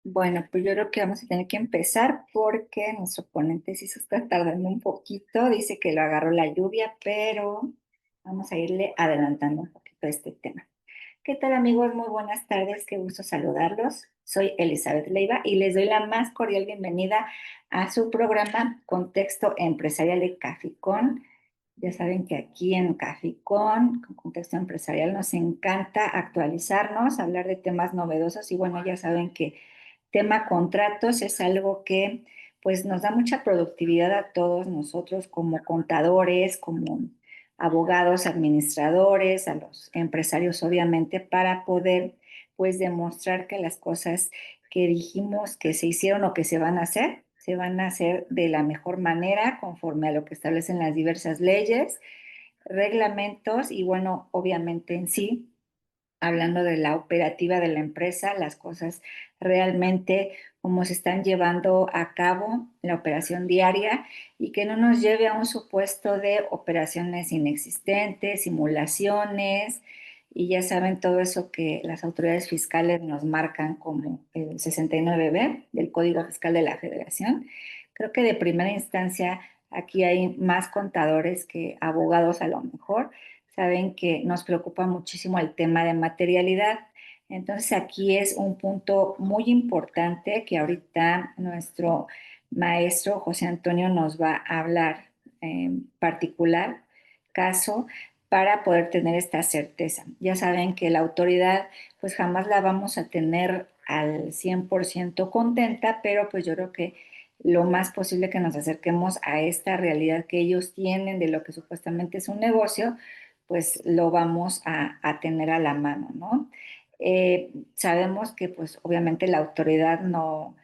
Bueno, pues yo creo que vamos a tener que empezar porque nuestro ponente sí se está tardando un poquito. Dice que lo agarró la lluvia, pero vamos a irle adelantando un poquito este tema. ¿Qué tal, amigos? Muy buenas tardes, qué gusto saludarlos. Soy Elizabeth Leiva y les doy la más cordial bienvenida a su programa Contexto Empresarial de Caficón. Ya saben que aquí en Caficón, con Contexto Empresarial, nos encanta actualizarnos, hablar de temas novedosos y bueno, ya saben que tema contratos es algo que pues nos da mucha productividad a todos nosotros como contadores, como abogados, administradores, a los empresarios obviamente, para poder pues demostrar que las cosas que dijimos que se hicieron o que se van a hacer de la mejor manera conforme a lo que establecen las diversas leyes, reglamentos y bueno, obviamente en sí hablando de la operativa de la empresa, las cosas realmente cómo se están llevando a cabo la operación diaria y que no nos lleve a un supuesto de operaciones inexistentes, simulaciones y ya saben todo eso que las autoridades fiscales nos marcan como el 69B del Código Fiscal de la Federación. Creo que de primera instancia aquí hay más contadores que abogados a lo mejor saben que nos preocupa muchísimo el tema de materialidad. Entonces aquí es un punto muy importante que ahorita nuestro maestro José Antonio nos va a hablar en particular caso para poder tener esta certeza. Ya saben que la autoridad pues jamás la vamos a tener al 100% contenta, pero pues yo creo que lo más posible que nos acerquemos a esta realidad que ellos tienen de lo que supuestamente es un negocio, pues lo vamos a tener a la mano, ¿no? Sabemos que pues obviamente la autoridad no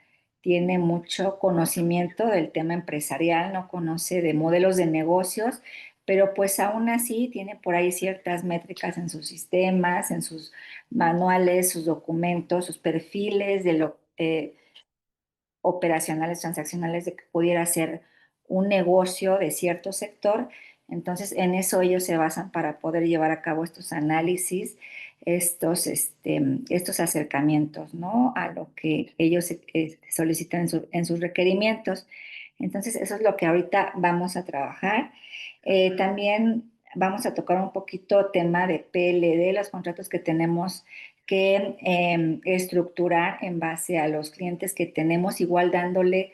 tiene mucho conocimiento del tema empresarial, no conoce de modelos de negocios, pero pues aún así tiene por ahí ciertas métricas en sus sistemas, en sus manuales, sus documentos, sus perfiles de lo operacionales, transaccionales de que pudiera ser un negocio de cierto sector. Entonces, en eso ellos se basan para poder llevar a cabo estos análisis, estos acercamientos, ¿no? A lo que ellos solicitan en sus requerimientos. Entonces, eso es lo que ahorita vamos a trabajar. También vamos a tocar un poquito tema de PLD, los contratos que tenemos que estructurar en base a los clientes que tenemos, igual dándole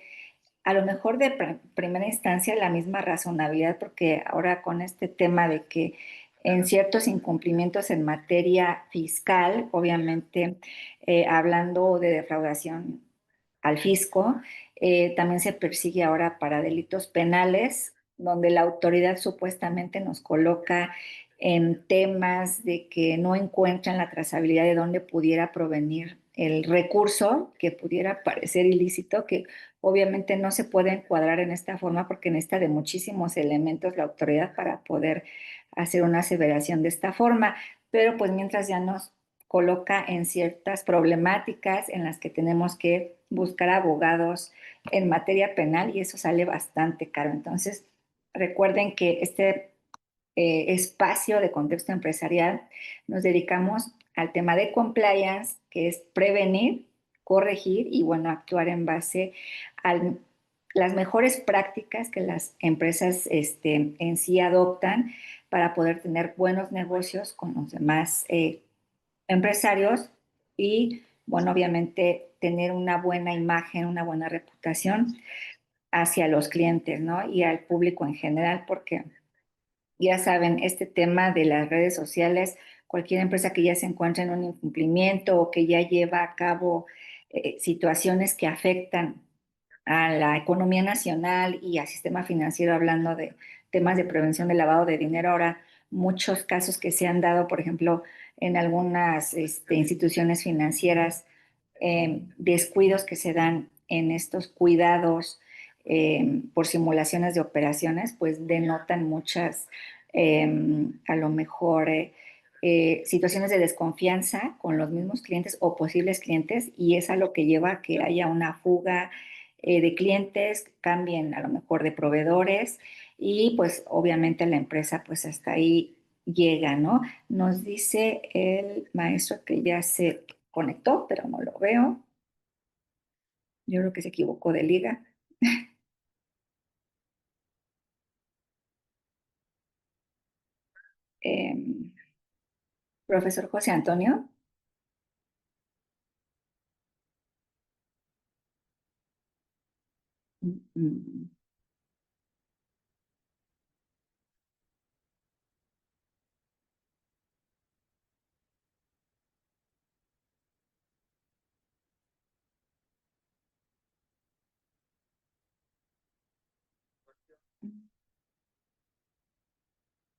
a lo mejor de primera instancia la misma razonabilidad, porque ahora con este tema de que en ciertos incumplimientos en materia fiscal, obviamente hablando de defraudación al fisco, también se persigue ahora para delitos penales, donde la autoridad supuestamente nos coloca en temas de que no encuentran la trazabilidad de dónde pudiera provenir el recurso que pudiera parecer ilícito, que obviamente no se puede encuadrar en esta forma porque necesita de muchísimos elementos la autoridad para poder hacer una aseveración de esta forma, pero pues mientras ya nos coloca en ciertas problemáticas en las que tenemos que buscar abogados en materia penal y eso sale bastante caro. Entonces, recuerden que este espacio de contexto empresarial nos dedicamos al tema de compliance, que es prevenir, corregir y, bueno, actuar en base a las mejores prácticas que las empresas en sí adoptan para poder tener buenos negocios con los demás empresarios y, bueno, obviamente tener una buena imagen, una buena reputación hacia los clientes, ¿no? Y al público en general, porque ya saben, este tema de las redes sociales, cualquier empresa que ya se encuentra en un incumplimiento o que ya lleva a cabo situaciones que afectan a la economía nacional y al sistema financiero, hablando de temas de prevención de lavado de dinero. Ahora, muchos casos que se han dado, por ejemplo, en algunas instituciones financieras, descuidos que se dan en estos cuidados por simulaciones de operaciones, pues denotan muchas, a lo mejor, situaciones de desconfianza con los mismos clientes o posibles clientes y es a lo que lleva a que haya una fuga de clientes, cambien a lo mejor de proveedores y pues obviamente la empresa pues hasta ahí llega, ¿no? Nos dice el maestro que ya se conectó, pero no lo veo. Yo creo que se equivocó de liga. Em, Profesor José Antonio. Mm, mm.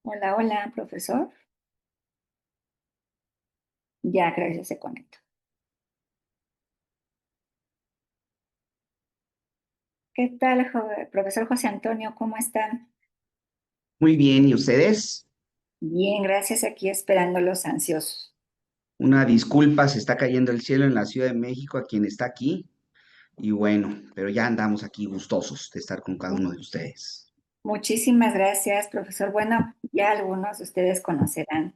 Hola, hola, profesor. Ya creo que se conectó. ¿Qué tal, profesor José Antonio? ¿Cómo está? Muy bien, ¿y ustedes? Bien, gracias. Aquí esperando los ansiosos. Una disculpa, se está cayendo el cielo en la Ciudad de México a quien está aquí. Y bueno, pero ya andamos aquí gustosos de estar con cada uno de ustedes. Muchísimas gracias, profesor. Bueno, ya algunos de ustedes conocerán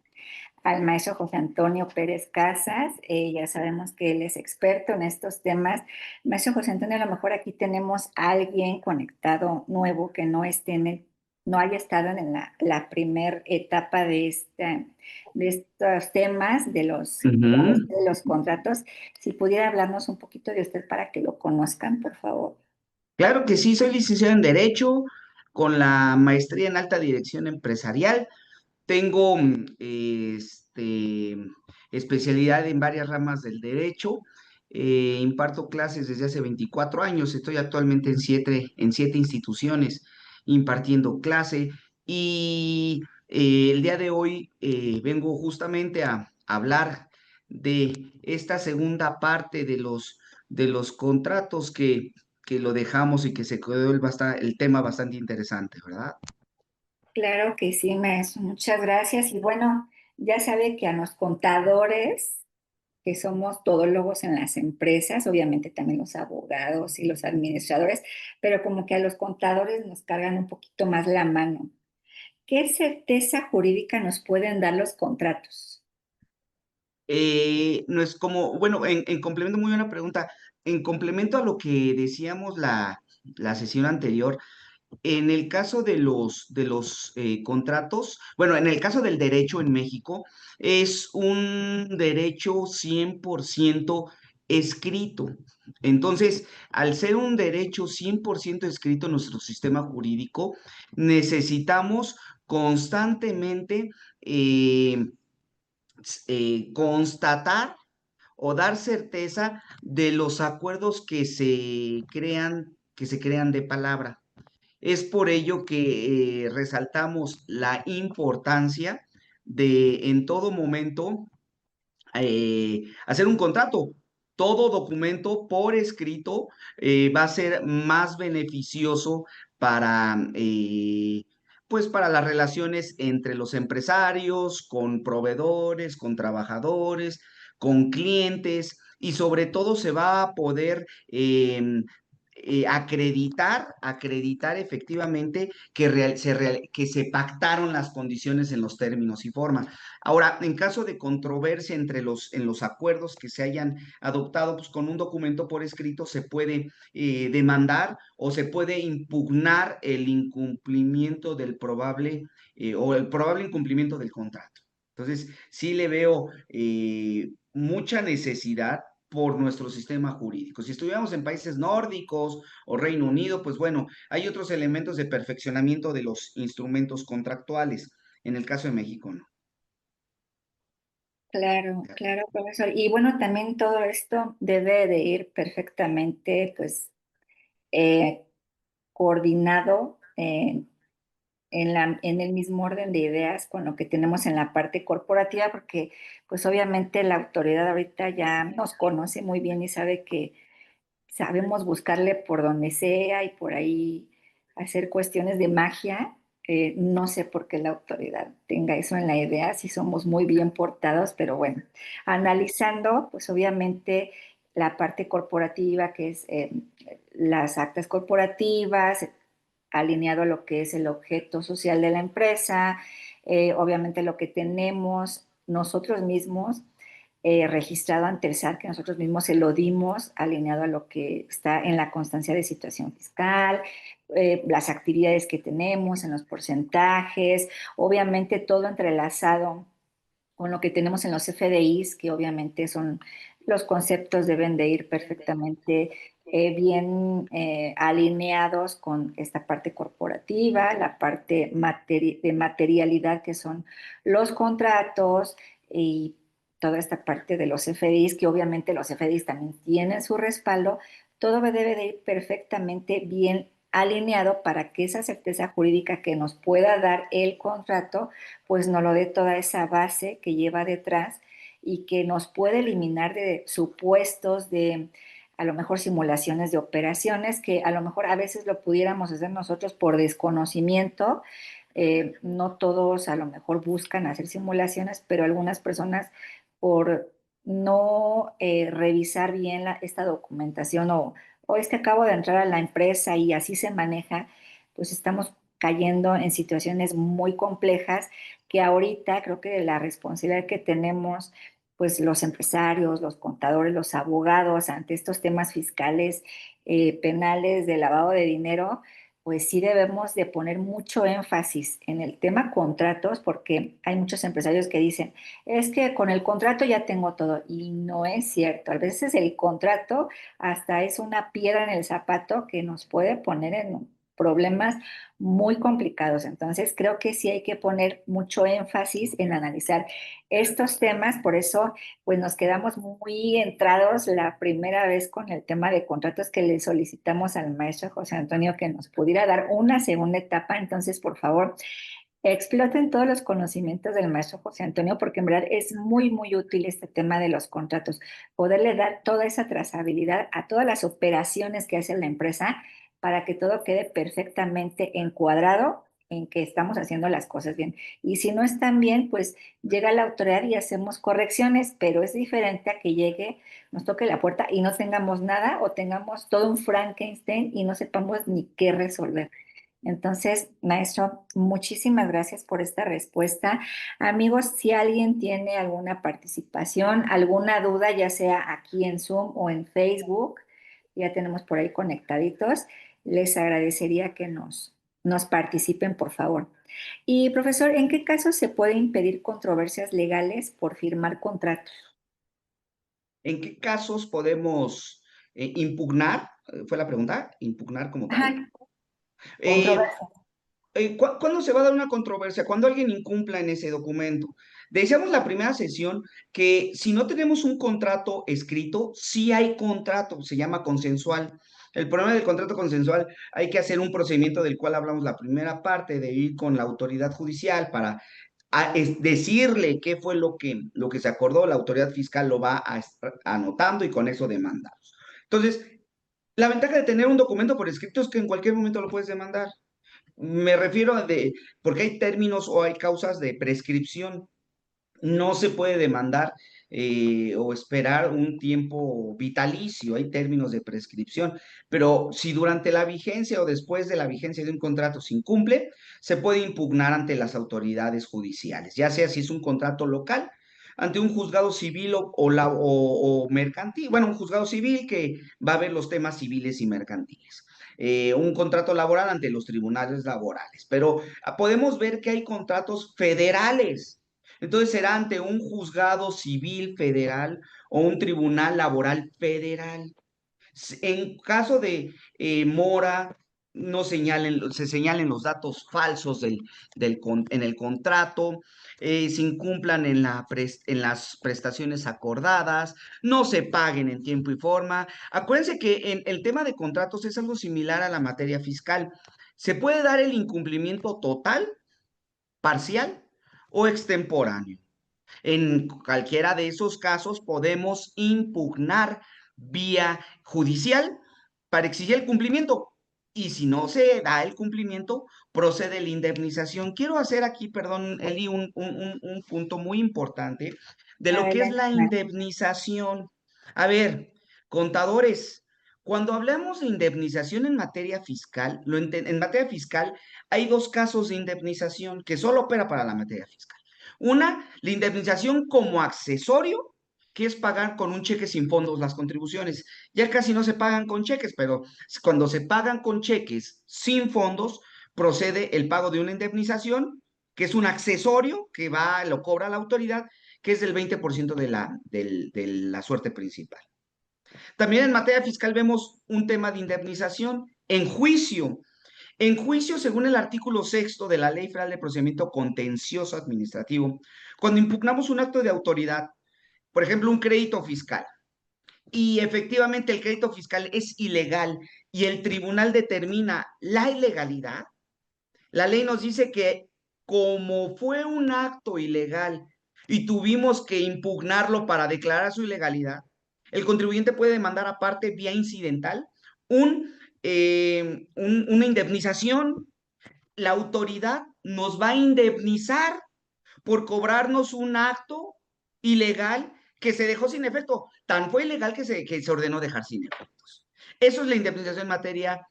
al maestro José Antonio Pérez Casas. Ya sabemos que él es experto en estos temas. Maestro José Antonio, a lo mejor aquí tenemos a alguien conectado nuevo que no esté no haya estado en la primer etapa de estos temas Ujú. de los contratos. Si pudiera hablarnos un poquito de usted para que lo conozcan, por favor. Claro que sí, soy licenciado en Derecho con la maestría en Alta Dirección Empresarial. Tengo especialidad en varias ramas del derecho. Imparto clases desde hace 24 años. Estoy actualmente en siete instituciones impartiendo clase y el día de hoy vengo justamente a hablar de esta segunda parte de los contratos que lo dejamos y que se quedó el tema bastante interesante, ¿verdad? Claro que sí, maestro. Muchas gracias. Y bueno, ya sabe que a los contadores, que somos todólogos en las empresas, obviamente también los abogados y los administradores, pero como que a los contadores nos cargan un poquito más la mano. ¿Qué certeza jurídica nos pueden dar los contratos? No es como, bueno, en complemento, muy buena pregunta. En complemento a lo que decíamos la sesión anterior, en el caso de los contratos, bueno, en el caso del derecho en México, es un derecho 100% escrito. Entonces, al ser un derecho 100% escrito en nuestro sistema jurídico, necesitamos constantemente constatar o dar certeza de los acuerdos que se crean de palabra. Es por ello que resaltamos la importancia de en todo momento hacer un contrato. Todo documento por escrito va a ser más beneficioso para, pues para las relaciones entre los empresarios, con proveedores, con trabajadores, con clientes y sobre todo se va a poder acreditar efectivamente que se pactaron las condiciones en los términos y formas. Ahora, en caso de controversia en los acuerdos que se hayan adoptado, pues con un documento por escrito se puede demandar o se puede impugnar el incumplimiento del probable o el probable incumplimiento del contrato. Entonces, sí le veo mucha necesidad por nuestro sistema jurídico. Si estuviéramos en países nórdicos o Reino Unido, pues bueno, hay otros elementos de perfeccionamiento de los instrumentos contractuales. En el caso de México, no. Claro, claro, profesor. Y bueno, también todo esto debe de ir perfectamente, pues, eh, coordinado en el mismo orden de ideas con lo que tenemos en la parte corporativa, porque pues obviamente la autoridad ahorita ya nos conoce muy bien y sabe que sabemos buscarle por donde sea y por ahí hacer cuestiones de magia. No sé por qué la autoridad tenga eso en la idea, si somos muy bien portados, pero bueno, analizando, pues obviamente la parte corporativa, que es las actas corporativas, alineado a lo que es el objeto social de la empresa, obviamente lo que tenemos nosotros mismos registrado ante el SAT, que nosotros mismos se lo dimos alineado a lo que está en la constancia de situación fiscal, las actividades que tenemos, en los porcentajes, obviamente todo entrelazado con lo que tenemos en los FDIs, que obviamente son los conceptos deben de ir perfectamente bien alineados con esta parte corporativa, la parte de materialidad que son los contratos y toda esta parte de los FDIs, que obviamente los FDIs también tienen su respaldo, todo debe de ir perfectamente bien alineado para que esa certeza jurídica que nos pueda dar el contrato pues nos lo dé toda esa base que lleva detrás y que nos puede eliminar de supuestos de a lo mejor simulaciones de operaciones que a lo mejor a veces lo pudiéramos hacer nosotros por desconocimiento. No todos a lo mejor buscan hacer simulaciones, pero algunas personas por no revisar bien esta documentación o es que acabo de entrar a la empresa y así se maneja, pues estamos cayendo en situaciones muy complejas que ahorita creo que la responsabilidad que tenemos, pues los empresarios, los contadores, los abogados ante estos temas fiscales, penales, de lavado de dinero, pues sí debemos de poner mucho énfasis en el tema contratos, porque hay muchos empresarios que dicen, es que con el contrato ya tengo todo, y no es cierto. A veces el contrato hasta es una piedra en el zapato que nos puede poner en problemas muy complicados. Entonces, creo que sí hay que poner mucho énfasis en analizar estos temas. Por eso, pues nos quedamos muy entrados la primera vez con el tema de contratos que le solicitamos al maestro José Antonio que nos pudiera dar una segunda etapa. Entonces, por favor, exploten todos los conocimientos del maestro José Antonio, porque en verdad es muy, muy útil este tema de los contratos, poderle dar toda esa trazabilidad a todas las operaciones que hace la empresa para que todo quede perfectamente encuadrado en que estamos haciendo las cosas bien. Y si no están bien, pues llega la autoridad y hacemos correcciones, pero es diferente a que llegue, nos toque la puerta y no tengamos nada o tengamos todo un Frankenstein y no sepamos ni qué resolver. Entonces, maestro, muchísimas gracias por esta respuesta. Amigos, si alguien tiene alguna participación, alguna duda, ya sea aquí en Zoom o en Facebook, ya tenemos por ahí conectaditos, les agradecería que nos participen, por favor. Y profesor, ¿en qué casos se puede impedir controversias legales por firmar contratos? ¿En qué casos podemos impugnar? ¿Fue la pregunta? ¿Impugnar como tal? Ajá, Eh, controversias. ¿Cuándo se va a dar una controversia? Cuando alguien incumpla en ese documento. Decíamos la primera sesión que si no tenemos un contrato escrito, sí hay contrato, se llama consensual. El problema del contrato consensual, hay que hacer un procedimiento del cual hablamos la primera parte, de ir con la autoridad judicial para decirle qué fue lo que se acordó, la autoridad fiscal lo va a estar anotando y con eso demandamos. Entonces, la ventaja de tener un documento por escrito es que en cualquier momento lo puedes demandar. Me refiero porque hay términos o hay causas de prescripción. No se puede demandar o esperar un tiempo vitalicio, hay términos de prescripción, pero si durante la vigencia o después de la vigencia de un contrato se incumple, se puede impugnar ante las autoridades judiciales, ya sea si es un contrato local, ante un juzgado civil o mercantil, bueno, un juzgado civil que va a ver los temas civiles y mercantiles. Un contrato laboral ante los tribunales laborales, pero podemos ver que hay contratos federales. Entonces será ante un juzgado civil federal o un tribunal laboral federal. En caso de mora, no se señalen los datos falsos en el contrato, se incumplan en las prestaciones acordadas, no se paguen en tiempo y forma. Acuérdense que en el tema de contratos es algo similar a la materia fiscal. Se puede dar el incumplimiento total, parcial o extemporáneo. En cualquiera de esos casos podemos impugnar vía judicial para exigir el cumplimiento. Y si no se da el cumplimiento, procede la indemnización. Quiero hacer aquí, perdón, Eli, un punto muy importante de lo que es Adelante, la maestro. indemnización. A ver, contadores, cuando hablamos de indemnización en materia fiscal, en materia fiscal hay dos casos de indemnización que solo opera para la materia fiscal. Una, la indemnización como accesorio, que es pagar con un cheque sin fondos las contribuciones. Ya casi no se pagan con cheques, pero cuando se pagan con cheques sin fondos, procede el pago de una indemnización, que es un accesorio que va, lo cobra la autoridad, que es del 20% de la suerte principal. También en materia fiscal vemos un tema de indemnización en juicio. En juicio, según el artículo sexto de la Ley Federal de Procedimiento Contencioso Administrativo, cuando impugnamos un acto de autoridad, por ejemplo, un crédito fiscal, y efectivamente el crédito fiscal es ilegal y el tribunal determina la ilegalidad, la ley nos dice que como fue un acto ilegal y tuvimos que impugnarlo para declarar su ilegalidad, el contribuyente puede demandar aparte vía incidental una indemnización. La autoridad nos va a indemnizar por cobrarnos un acto ilegal que se dejó sin efecto. Tan fue ilegal que se ordenó dejar sin efectos. Eso es la indemnización en materia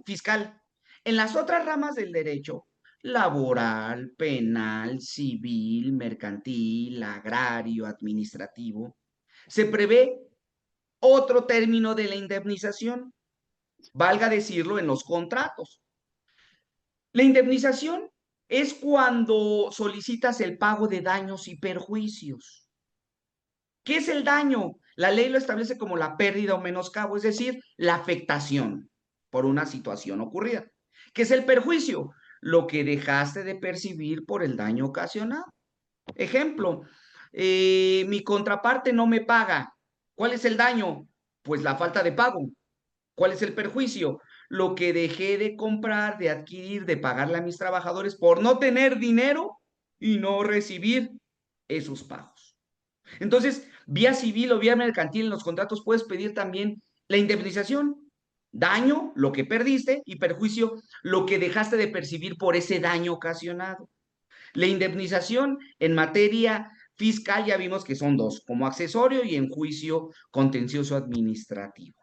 fiscal. En las otras ramas del derecho, laboral, penal, civil, mercantil, agrario, administrativo, se prevé otro término de la indemnización, valga decirlo, en los contratos. La indemnización es cuando solicitas el pago de daños y perjuicios. ¿Qué es el daño? La ley lo establece como la pérdida o menoscabo, es decir, la afectación por una situación ocurrida. ¿Qué es el perjuicio? Lo que dejaste de percibir por el daño ocasionado. Ejemplo, mi contraparte no me paga. ¿Cuál es el daño? Pues la falta de pago. ¿Cuál es el perjuicio? Lo que dejé de comprar, de adquirir, de pagarle a mis trabajadores por no tener dinero y no recibir esos pagos. Entonces, vía civil o vía mercantil en los contratos puedes pedir también la indemnización. Daño, lo que perdiste, y perjuicio, lo que dejaste de percibir por ese daño ocasionado. La indemnización en materia fiscal ya vimos que son dos, como accesorio y en juicio contencioso administrativo.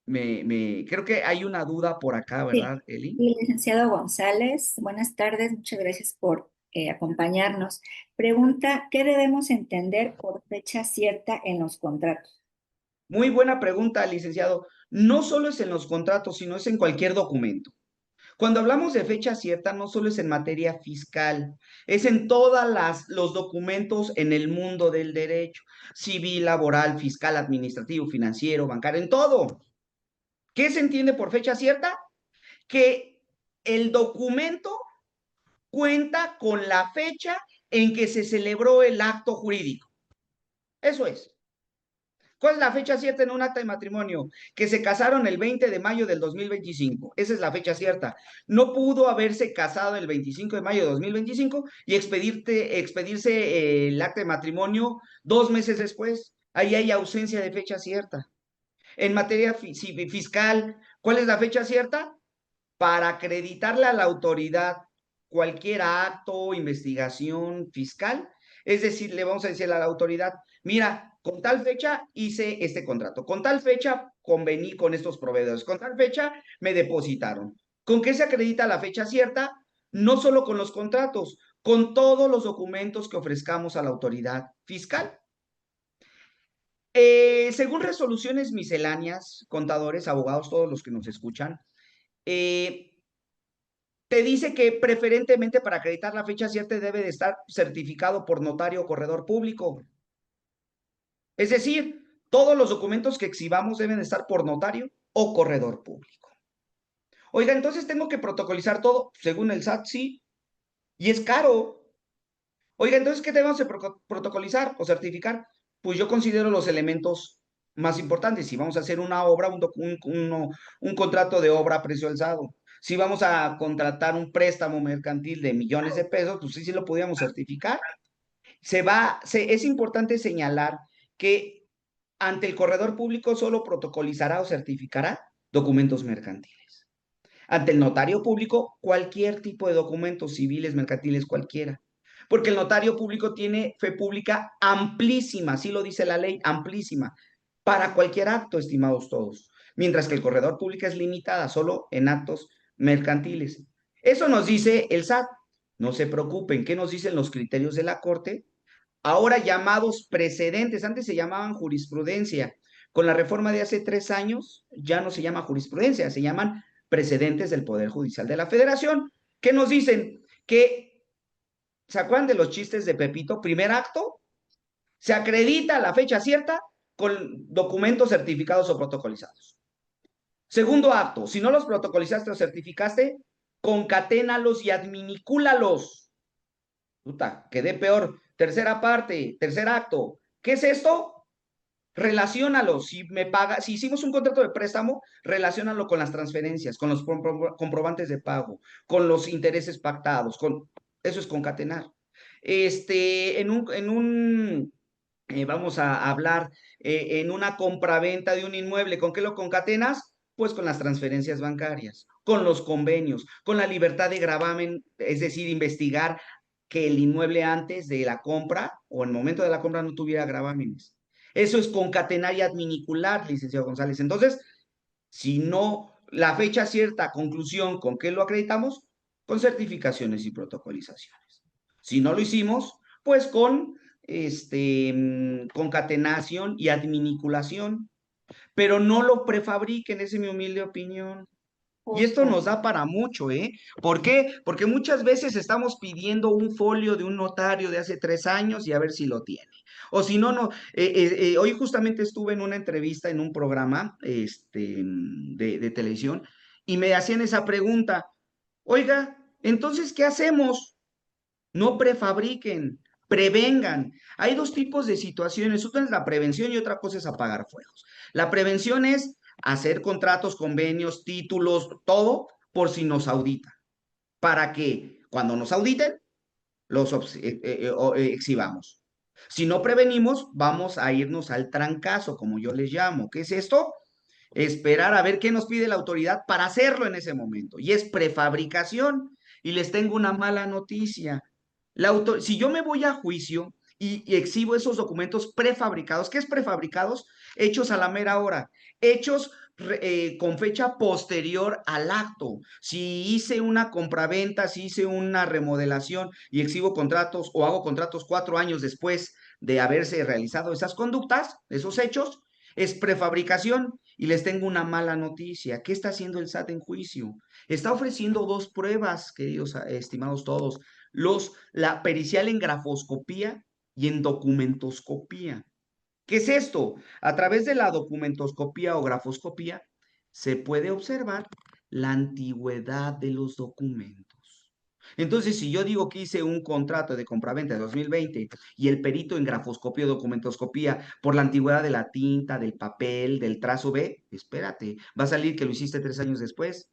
Creo que hay una duda por acá, Sí, ¿verdad, Eli? sí, licenciado González, buenas tardes, muchas gracias por acompañarnos. Pregunta, ¿qué debemos entender por fecha cierta en los contratos? Muy buena pregunta, licenciado. No solo es en los contratos, sino es en cualquier documento. Cuando hablamos de fecha cierta, no solo es en materia fiscal, es en todos los documentos en el mundo del derecho, civil, laboral, fiscal, administrativo, financiero, bancario, en todo. ¿Qué se entiende por fecha cierta? Que el documento cuenta con la fecha en que se celebró el acto jurídico. Eso es. ¿Cuál es la fecha cierta en un acta de matrimonio? Que se casaron el 20 de mayo del 2025. Esa es la fecha cierta. No pudo haberse casado el 25 de mayo de 2025 y expedirse el acta de matrimonio 2 meses después. Ahí hay ausencia de fecha cierta. En materia fiscal, ¿cuál es la fecha cierta? Para acreditarle a la autoridad cualquier acto, investigación fiscal, es decir, le vamos a decir a la autoridad, mira, con tal fecha hice este contrato, con tal fecha convení con estos proveedores, con tal fecha me depositaron. ¿Con qué se acredita la fecha cierta? No solo con los contratos, con todos los documentos que ofrezcamos a la autoridad fiscal. Según resoluciones misceláneas, contadores, abogados, todos los que nos escuchan, eh, te dice que preferentemente para acreditar la fecha cierta debe de estar certificado por notario o corredor público. Es decir, todos los documentos que exhibamos deben de estar por notario o corredor público. Oiga, entonces tengo que protocolizar todo, según el SAT, sí, y es caro. Oiga, entonces, ¿qué debemos de protocolizar o certificar? Pues yo considero los elementos más importantes. Si vamos a hacer una obra, un contrato de obra a precio alzado. Si vamos a contratar un préstamo mercantil de millones de pesos, pues sí, sí lo podríamos certificar. Es importante señalar que ante el corredor público solo protocolizará o certificará documentos mercantiles. Ante el notario público, cualquier tipo de documentos civiles, mercantiles, cualquiera. Porque el notario público tiene fe pública amplísima, así lo dice la ley, amplísima, para cualquier acto, estimados todos. Mientras que el corredor público es limitada solo en actos mercantiles. Eso nos dice el SAT. No se preocupen, ¿qué nos dicen los criterios de la Corte? ahora llamados precedentes, antes se llamaban jurisprudencia. Con la reforma de hace 3 años ya no se llama jurisprudencia, se llaman precedentes del Poder Judicial de la Federación, que nos dicen que, ¿se acuerdan de los chistes de Pepito? Primer acto, se acredita la fecha cierta con documentos certificados o protocolizados. Segundo acto, si no los protocolizaste o certificaste, concaténalos y adminicúlalos. Puta, quedé peor. Tercera parte, tercer acto. ¿Qué es esto? Relaciónalo. Si me paga, si hicimos un contrato de préstamo, relaciónalo con las transferencias, con los comprobantes de pago, con los intereses pactados, eso es concatenar. Vamos a hablar en una compraventa de un inmueble, ¿con qué lo concatenas? Pues con las transferencias bancarias, con los convenios, con la libertad de gravamen, es decir, investigar que el inmueble antes de la compra o en el momento de la compra no tuviera gravámenes. Eso es concatenar y adminicular, licenciado González. Entonces, si no, la fecha cierta, conclusión, ¿con qué lo acreditamos? Con certificaciones y protocolizaciones. Si no lo hicimos, pues con concatenación y adminiculación, pero no lo prefabriquen, esa es mi humilde opinión. Y esto Justo. nos da para mucho, ¿eh? ¿Por qué? Porque muchas veces estamos pidiendo un folio de un notario de hace 3 años y a ver si lo tiene. O si no, no. Hoy justamente estuve en una entrevista en un programa de televisión y me hacían esa pregunta. Oiga, entonces, ¿qué hacemos? No prefabriquen, prevengan. Hay dos tipos de situaciones. Una es la prevención y otra cosa es apagar fuegos. La prevención es hacer contratos, convenios, títulos, todo por si nos auditan. Para que cuando nos auditen, los exhibamos. Si no prevenimos, vamos a irnos al trancazo, como yo les llamo. ¿Qué es esto? Esperar a ver qué nos pide la autoridad para hacerlo en ese momento. Y es prefabricación. Y les tengo una mala noticia. Si yo me voy a juicio y exhibo esos documentos prefabricados, ¿qué es prefabricados? Hechos a la mera hora, hechos con fecha posterior al acto. Si hice una compraventa, si hice una remodelación y exhibo contratos o hago contratos 4 años después de haberse realizado esas conductas, esos hechos, es prefabricación. Y les tengo una mala noticia. ¿Qué está haciendo el SAT en juicio? Está ofreciendo dos pruebas, queridos estimados todos, la pericial en grafoscopía y en documentoscopía. ¿Qué es esto? A través de la documentoscopía o grafoscopía se puede observar la antigüedad de los documentos. Entonces, si yo digo que hice un contrato de compraventa de 2020 y el perito en grafoscopía o documentoscopía por la antigüedad de la tinta, del papel, del trazo B, espérate, va a salir que lo hiciste 3 años después.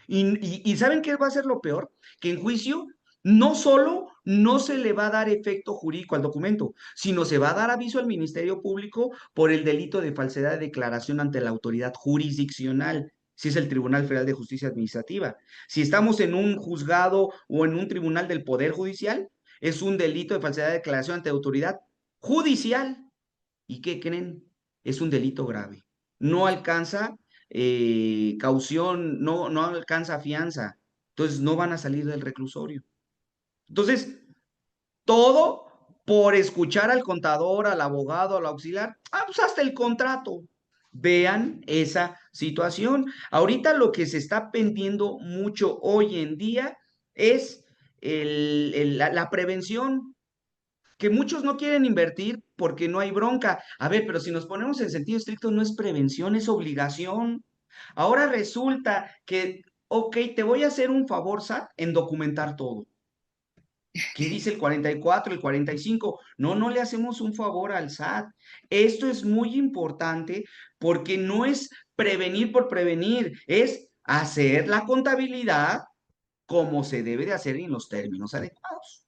Y ¿saben qué va a ser lo peor? Que en juicio no solo no se le va a dar efecto jurídico al documento, sino se va a dar aviso al Ministerio Público por el delito de falsedad de declaración ante la autoridad jurisdiccional, si es el Tribunal Federal de Justicia Administrativa. Si estamos en un juzgado o en un tribunal del Poder Judicial, es un delito de falsedad de declaración ante autoridad judicial. ¿Y qué creen? Es un delito grave. No alcanza caución, no alcanza fianza. Entonces no van a salir del reclusorio. Entonces, todo por escuchar al contador, al abogado, al auxiliar, pues hasta el contrato. Vean esa situación. Ahorita lo que se está pendiendo mucho hoy en día es la prevención, que muchos no quieren invertir porque no hay bronca. A ver, pero si nos ponemos en sentido estricto, no es prevención, es obligación. Ahora resulta que, ok, te voy a hacer un favor, SAT, en documentar todo. ¿Qué dice el 44, el 45? No, no le hacemos un favor al SAT. Esto es muy importante porque no es prevenir por prevenir, es hacer la contabilidad como se debe de hacer en los términos adecuados.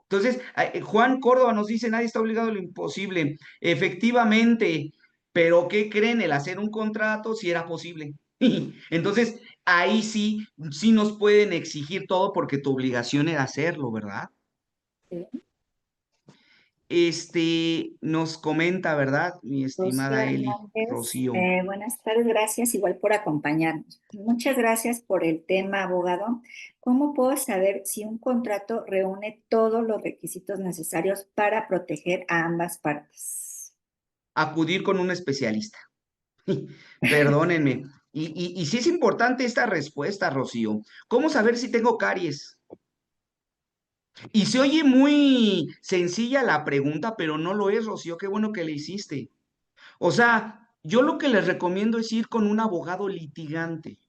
Entonces, Juan Córdoba nos dice, nadie está obligado a lo imposible. Efectivamente, pero ¿qué creen? El hacer un contrato si era posible. Entonces, ahí sí, sí nos pueden exigir todo porque tu obligación era hacerlo, ¿verdad? Sí. nos comenta, ¿verdad? Mi Rocío estimada Eli, Hernández, Rocío. buenas tardes, gracias igual por acompañarnos. Muchas gracias por el tema, abogado. ¿Cómo puedo saber si un contrato reúne todos los requisitos necesarios para proteger a ambas partes? Acudir con un especialista. Perdónenme. Y sí es importante esta respuesta, Rocío. ¿Cómo saber si tengo caries? Y se oye muy sencilla la pregunta, pero no lo es, Rocío. Qué bueno que le hiciste. O sea, yo lo que les recomiendo es ir con un abogado litigante.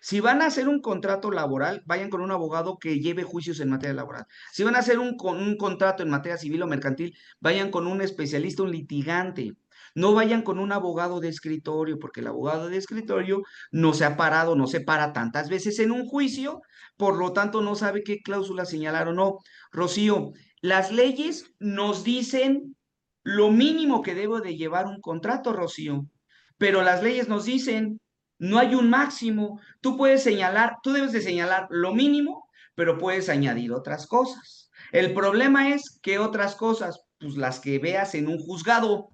Si van a hacer un contrato laboral, vayan con un abogado que lleve juicios en materia laboral. Si van a hacer un contrato en materia civil o mercantil, vayan con un especialista, un litigante. No vayan con un abogado de escritorio, porque el abogado de escritorio no se ha parado, no se para tantas veces en un juicio, por lo tanto no sabe qué cláusula señalar o no. Rocío, las leyes nos dicen lo mínimo que debo de llevar un contrato, Rocío, pero las leyes nos dicen, no hay un máximo. Tú puedes señalar, tú debes de señalar lo mínimo, pero puedes añadir otras cosas. El problema es que otras cosas, pues las que veas en un juzgado.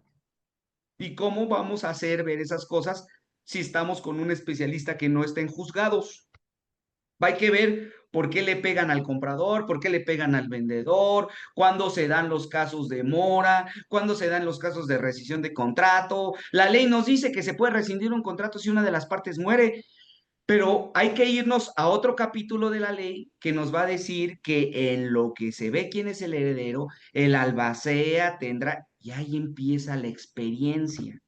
¿Y cómo vamos a hacer ver esas cosas si estamos con un especialista que no está en juzgados? Hay que ver por qué le pegan al comprador, por qué le pegan al vendedor, cuándo se dan los casos de mora, cuándo se dan los casos de rescisión de contrato. La ley nos dice que se puede rescindir un contrato si una de las partes muere, pero hay que irnos a otro capítulo de la ley que nos va a decir que en lo que se ve quién es el heredero, el albacea tendrá, y ahí empieza la experiencia.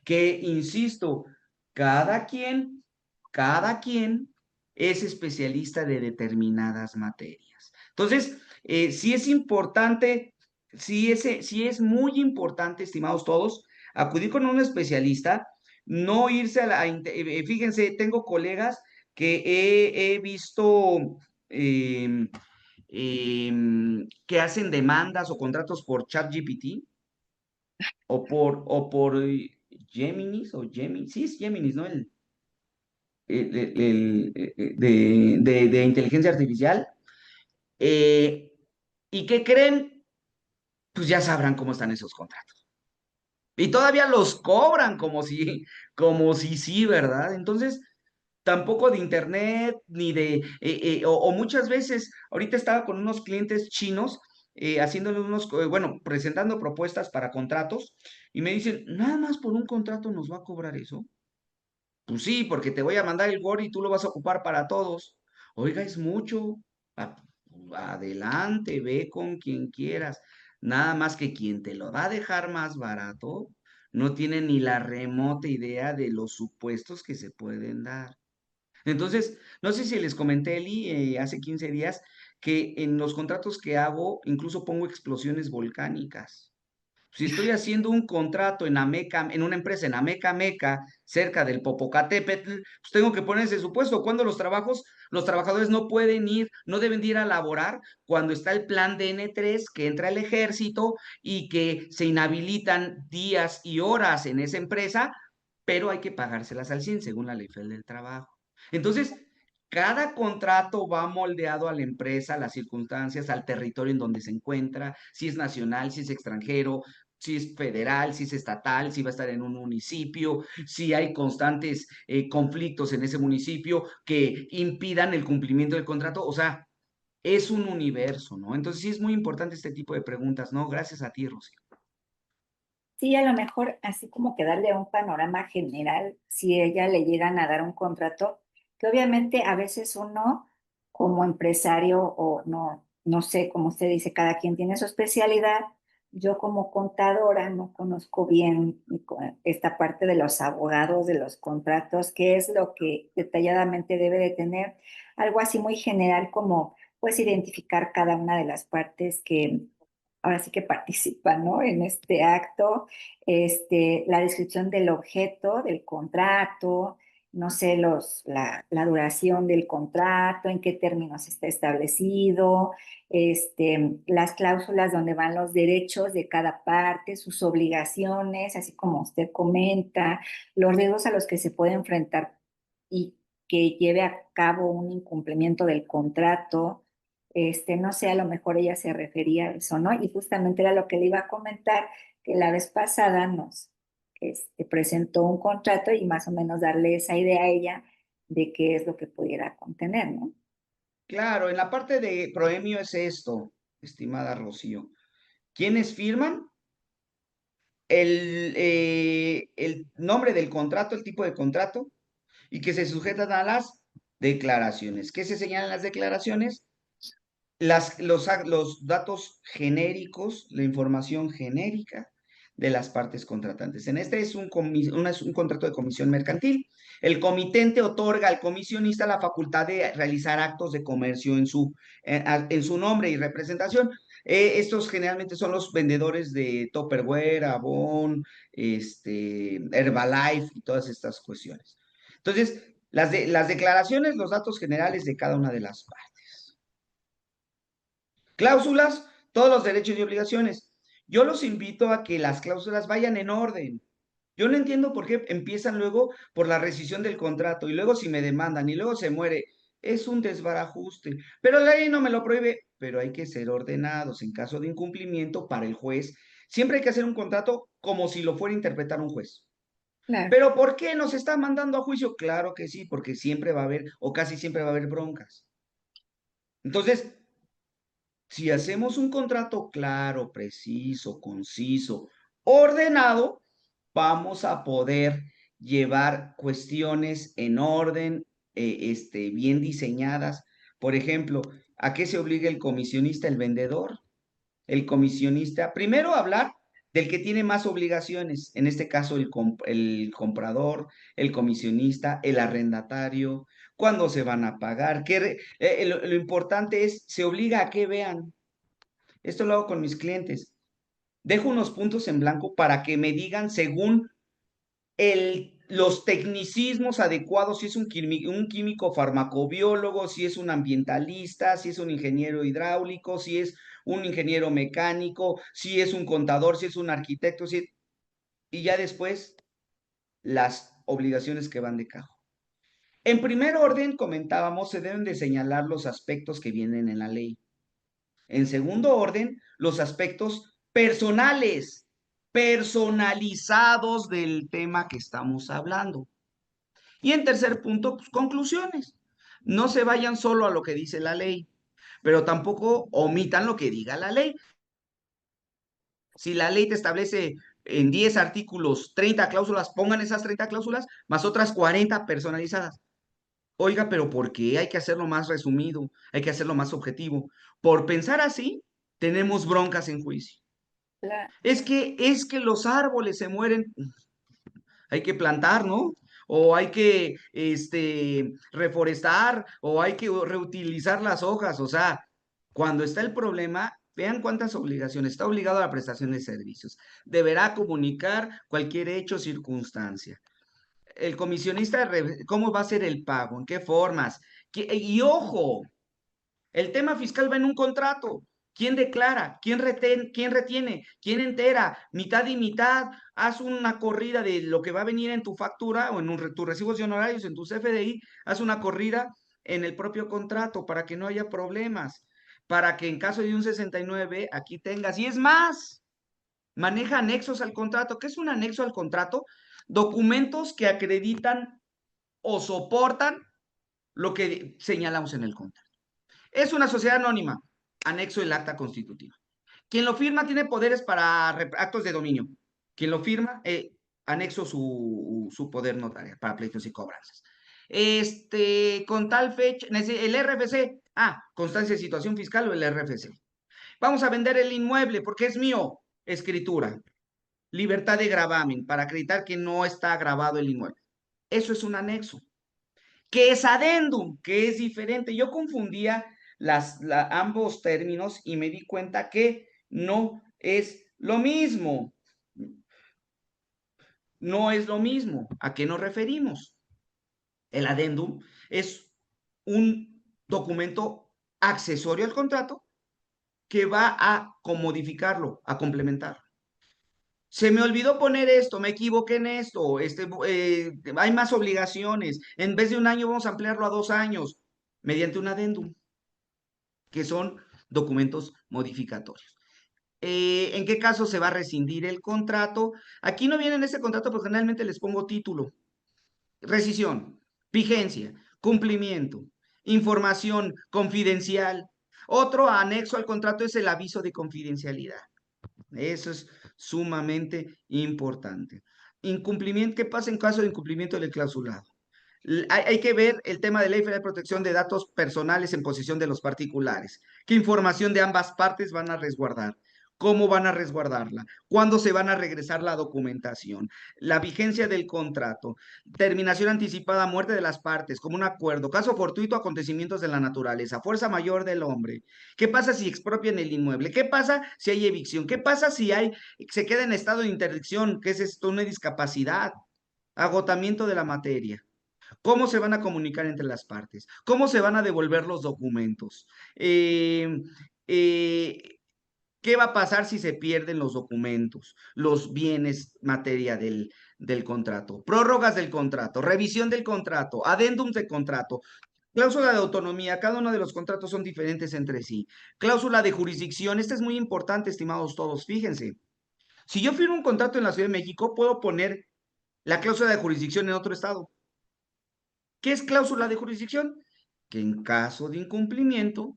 Que, insisto, cada quien, cada quien es especialista de determinadas materias. Entonces, sí es importante, sí es muy importante, estimados todos, acudir con un especialista, no irse a fíjense, tengo colegas que he visto que hacen demandas o contratos por ChatGPT o por Géminis o Gemini, sí es Géminis, ¿no? De inteligencia artificial. Eh, ¿Y qué creen? Pues ya sabrán cómo están esos contratos. Y todavía los cobran como si sí, ¿verdad? Entonces, tampoco de internet, ni o muchas veces, ahorita estaba con unos clientes chinos, haciéndole bueno, presentando propuestas para contratos, y me dicen, nada más por un contrato nos va a cobrar eso. Pues sí, porque te voy a mandar el Word y tú lo vas a ocupar para todos. Oiga, es mucho. A- Adelante, ve con quien quieras. Nada más que quien te lo va a dejar más barato no tiene ni la remota idea de los supuestos que se pueden dar. Entonces, no sé si les comenté, Eli, hace 15 días, que en los contratos que hago incluso pongo explosiones volcánicas. Si estoy haciendo un contrato en Ameca, en una empresa en Ameca Meca, cerca del Popocatépetl, pues tengo que poner ese supuesto. Cuando los trabajadores no pueden ir, no deben de ir a laborar cuando está el plan de N3, que entra el ejército y que se inhabilitan días y horas en esa empresa, pero hay que pagárselas al 100 según la ley federal del trabajo. Entonces, cada contrato va moldeado a la empresa, a las circunstancias, al territorio en donde se encuentra, si es nacional, si es extranjero, si es federal, si es estatal, si va a estar en un municipio, si hay constantes conflictos en ese municipio que impidan el cumplimiento del contrato. O sea, es un universo, ¿no? Entonces sí es muy importante este tipo de preguntas, ¿no? Gracias a ti, Rocío. Sí, a lo mejor así como que darle un panorama general, si ella le llegan a dar un contrato, que obviamente a veces uno como empresario o no, no sé, como usted dice, cada quien tiene su especialidad. Yo como contadora no conozco bien esta parte de los abogados, de los contratos, qué es lo que detalladamente debe de tener, algo así muy general como pues identificar cada una de las partes que ahora sí que participan, ¿no? En este acto, la descripción del objeto del contrato, no sé, la duración del contrato, en qué términos está establecido, las cláusulas donde van los derechos de cada parte, sus obligaciones, así como usted comenta, los riesgos a los que se puede enfrentar y que lleve a cabo un incumplimiento del contrato, No sé, a lo mejor ella se refería a eso, ¿no? Y justamente era lo que le iba a comentar, que la vez pasada nos presentó un contrato y más o menos darle esa idea a ella de qué es lo que pudiera contener, ¿no? Claro, en la parte de proemio es esto, estimada Rocío. ¿Quiénes firman? El nombre del contrato, el tipo de contrato, y que se sujetan a las declaraciones. ¿Qué se señalan en las declaraciones? Los datos genéricos, la información genérica de las partes contratantes. En este es un contrato de comisión mercantil. El comitente otorga al comisionista la facultad de realizar actos de comercio en su nombre y representación. Estos generalmente son los vendedores de Tupperware, Avon, Herbalife y todas estas cuestiones. Entonces, las declaraciones, los datos generales de cada una de las partes. Cláusulas, todos los derechos y obligaciones. Yo los invito a que las cláusulas vayan en orden. Yo no entiendo por qué empiezan luego por la rescisión del contrato y luego si me demandan y luego se muere. Es un desbarajuste. Pero la ley no me lo prohíbe, pero hay que ser ordenados en caso de incumplimiento para el juez. Siempre hay que hacer un contrato como si lo fuera a interpretar un juez. Claro, Pero ¿por qué nos está mandando a juicio? Claro que sí, porque siempre va a haber, o casi siempre va a haber broncas. Entonces, si hacemos un contrato claro, preciso, conciso, ordenado, vamos a poder llevar cuestiones en orden, bien diseñadas. Por ejemplo, ¿a qué se obliga el comisionista, el vendedor? El comisionista, primero hablar del que tiene más obligaciones, en este caso el comprador, el comisionista, el arrendatario, cuándo se van a pagar, lo importante es, se obliga a que vean. Esto lo hago con mis clientes. Dejo unos puntos en blanco para que me digan según los tecnicismos adecuados, si es un químico farmacobiólogo, si es un ambientalista, si es un ingeniero hidráulico, si es un ingeniero mecánico, si es un contador, si es un arquitecto, y ya después las obligaciones que van de cajo. En primer orden, comentábamos, se deben de señalar los aspectos que vienen en la ley. En segundo orden, los aspectos personales, personalizados del tema que estamos hablando. Y en tercer punto, pues, conclusiones. No se vayan solo a lo que dice la ley, pero tampoco omitan lo que diga la ley. Si la ley te establece en 10 artículos 30 cláusulas, pongan esas 30 cláusulas más otras 40 personalizadas. Oiga, pero ¿por qué hay que hacerlo más resumido? Hay que hacerlo más objetivo. Por pensar así, tenemos broncas en juicio. claro. Es que los árboles se mueren, hay que plantar, ¿no? O hay que reforestar, o hay que reutilizar las hojas. O sea, cuando está el problema, vean cuántas obligaciones. Está obligado a la prestación de servicios. Deberá comunicar cualquier hecho o circunstancia. El comisionista, ¿cómo va a ser el pago? ¿En qué formas? Y ojo, el tema fiscal va en un contrato. ¿Quién declara? ¿Quién retiene? ¿Quién entera? Mitad y mitad. Haz una corrida de lo que va a venir en tu factura o en tus recibos de honorarios, en tu CFDI. Haz una corrida en el propio contrato para que no haya problemas. Para que en caso de un 69 aquí tengas. Y es más, maneja anexos al contrato. ¿Qué es un anexo al contrato? Documentos que acreditan o soportan lo que señalamos en el contrato. Es una sociedad anónima, anexo el acta constitutiva. Quien lo firma tiene poderes para actos de dominio. Quien lo firma, anexo su poder notarial para pleitos y cobranzas. Con tal fecha, el RFC, constancia de situación fiscal o el RFC. Vamos a vender el inmueble porque es mío, escritura. Libertad de gravamen para acreditar que no está grabado el inmueble. Eso es un anexo. ¿Qué es adendum? Que es diferente. Yo confundía ambos términos y me di cuenta que no es lo mismo. No es lo mismo. ¿A qué nos referimos? El adendum es un documento accesorio al contrato que va a modificarlo, a complementar. Se me olvidó poner esto, me equivoqué en esto, hay más obligaciones. En vez de un año vamos a ampliarlo a 2 años mediante un adendum. que son documentos modificatorios. ¿En qué caso se va a rescindir el contrato? Aquí no viene en ese contrato, porque generalmente les pongo título: rescisión, vigencia, cumplimiento, información confidencial. Otro anexo al contrato es el aviso de confidencialidad. Eso es sumamente importante. Incumplimiento, ¿qué pasa en caso de incumplimiento del clausulado? Hay que ver el tema de ley federal de protección de datos personales en posesión de los particulares. ¿Qué información de ambas partes van a resguardar? ¿Cómo van a resguardarla? ¿Cuándo se van a regresar la documentación? La vigencia del contrato, terminación anticipada, muerte de las partes, como un acuerdo, caso fortuito, acontecimientos de la naturaleza, fuerza mayor del hombre. ¿Qué pasa si expropian el inmueble? ¿Qué pasa si hay evicción? ¿Qué pasa si se queda en estado de interdicción? ¿Qué es esto? Una discapacidad, agotamiento de la materia. ¿Cómo se van a comunicar entre las partes? ¿Cómo se van a devolver los documentos? Eh, eh, ¿Qué va a pasar si se pierden los documentos, los bienes materia del contrato? Prórrogas del contrato, revisión del contrato, adendums del contrato, cláusula de autonomía. Cada uno de los contratos son diferentes entre sí. Cláusula de jurisdicción. Este es muy importante, estimados todos. Fíjense, si yo firmo un contrato en la Ciudad de México, puedo poner la cláusula de jurisdicción en otro estado. ¿Qué es cláusula de jurisdicción? Que en caso de incumplimiento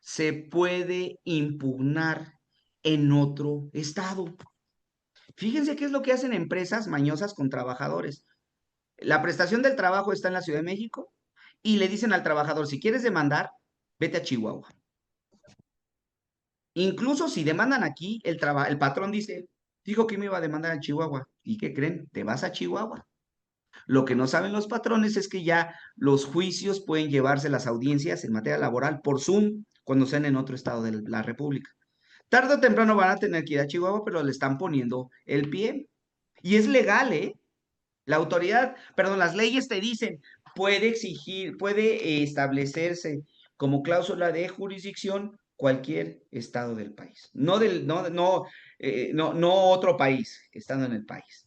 se puede impugnar en otro estado. Fíjense qué es lo que hacen empresas mañosas con trabajadores. La prestación del trabajo está en la Ciudad de México y le dicen al trabajador: si quieres demandar, vete a Chihuahua. Incluso si demandan aquí, el patrón dice: dijo que me iba a demandar a Chihuahua. ¿Y qué creen? Te vas a Chihuahua. Lo que no saben los patrones es que ya los juicios pueden llevarse, las audiencias en materia laboral, por Zoom cuando sean en otro estado de la República. Tarde o temprano van a tener que ir a Chihuahua, pero le están poniendo el pie. Y es legal, ¿eh? La autoridad, perdón, las leyes te dicen: puede exigir, puede establecerse como cláusula de jurisdicción cualquier estado del país. No otro país, estando en el país.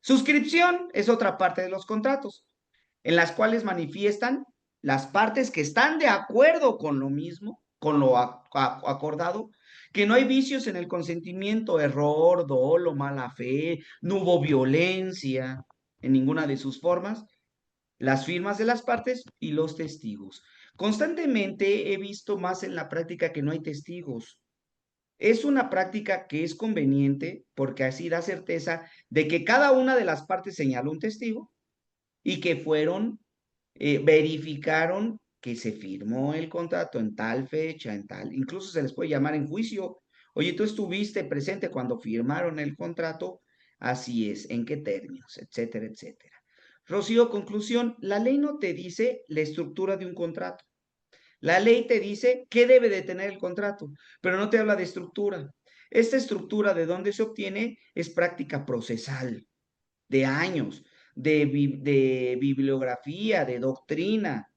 Suscripción es otra parte de los contratos, en las cuales manifiestan las partes que están de acuerdo con lo mismo, con lo acordado, que no hay vicios en el consentimiento, error, dolo, mala fe, no hubo violencia en ninguna de sus formas, las firmas de las partes y los testigos. Constantemente he visto más en la práctica que no hay testigos. Es una práctica que es conveniente porque así da certeza de que cada una de las partes señaló un testigo y que verificaron que se firmó el contrato en tal fecha, en tal, incluso se les puede llamar en juicio. Oye, tú estuviste presente cuando firmaron el contrato, así es, en qué términos, etcétera, etcétera. Rocío, conclusión: la ley no te dice la estructura de un contrato. La ley te dice qué debe de tener el contrato, pero no te habla de estructura. Esta estructura, de dónde se obtiene, es práctica procesal de años, de bibliografía, de doctrina,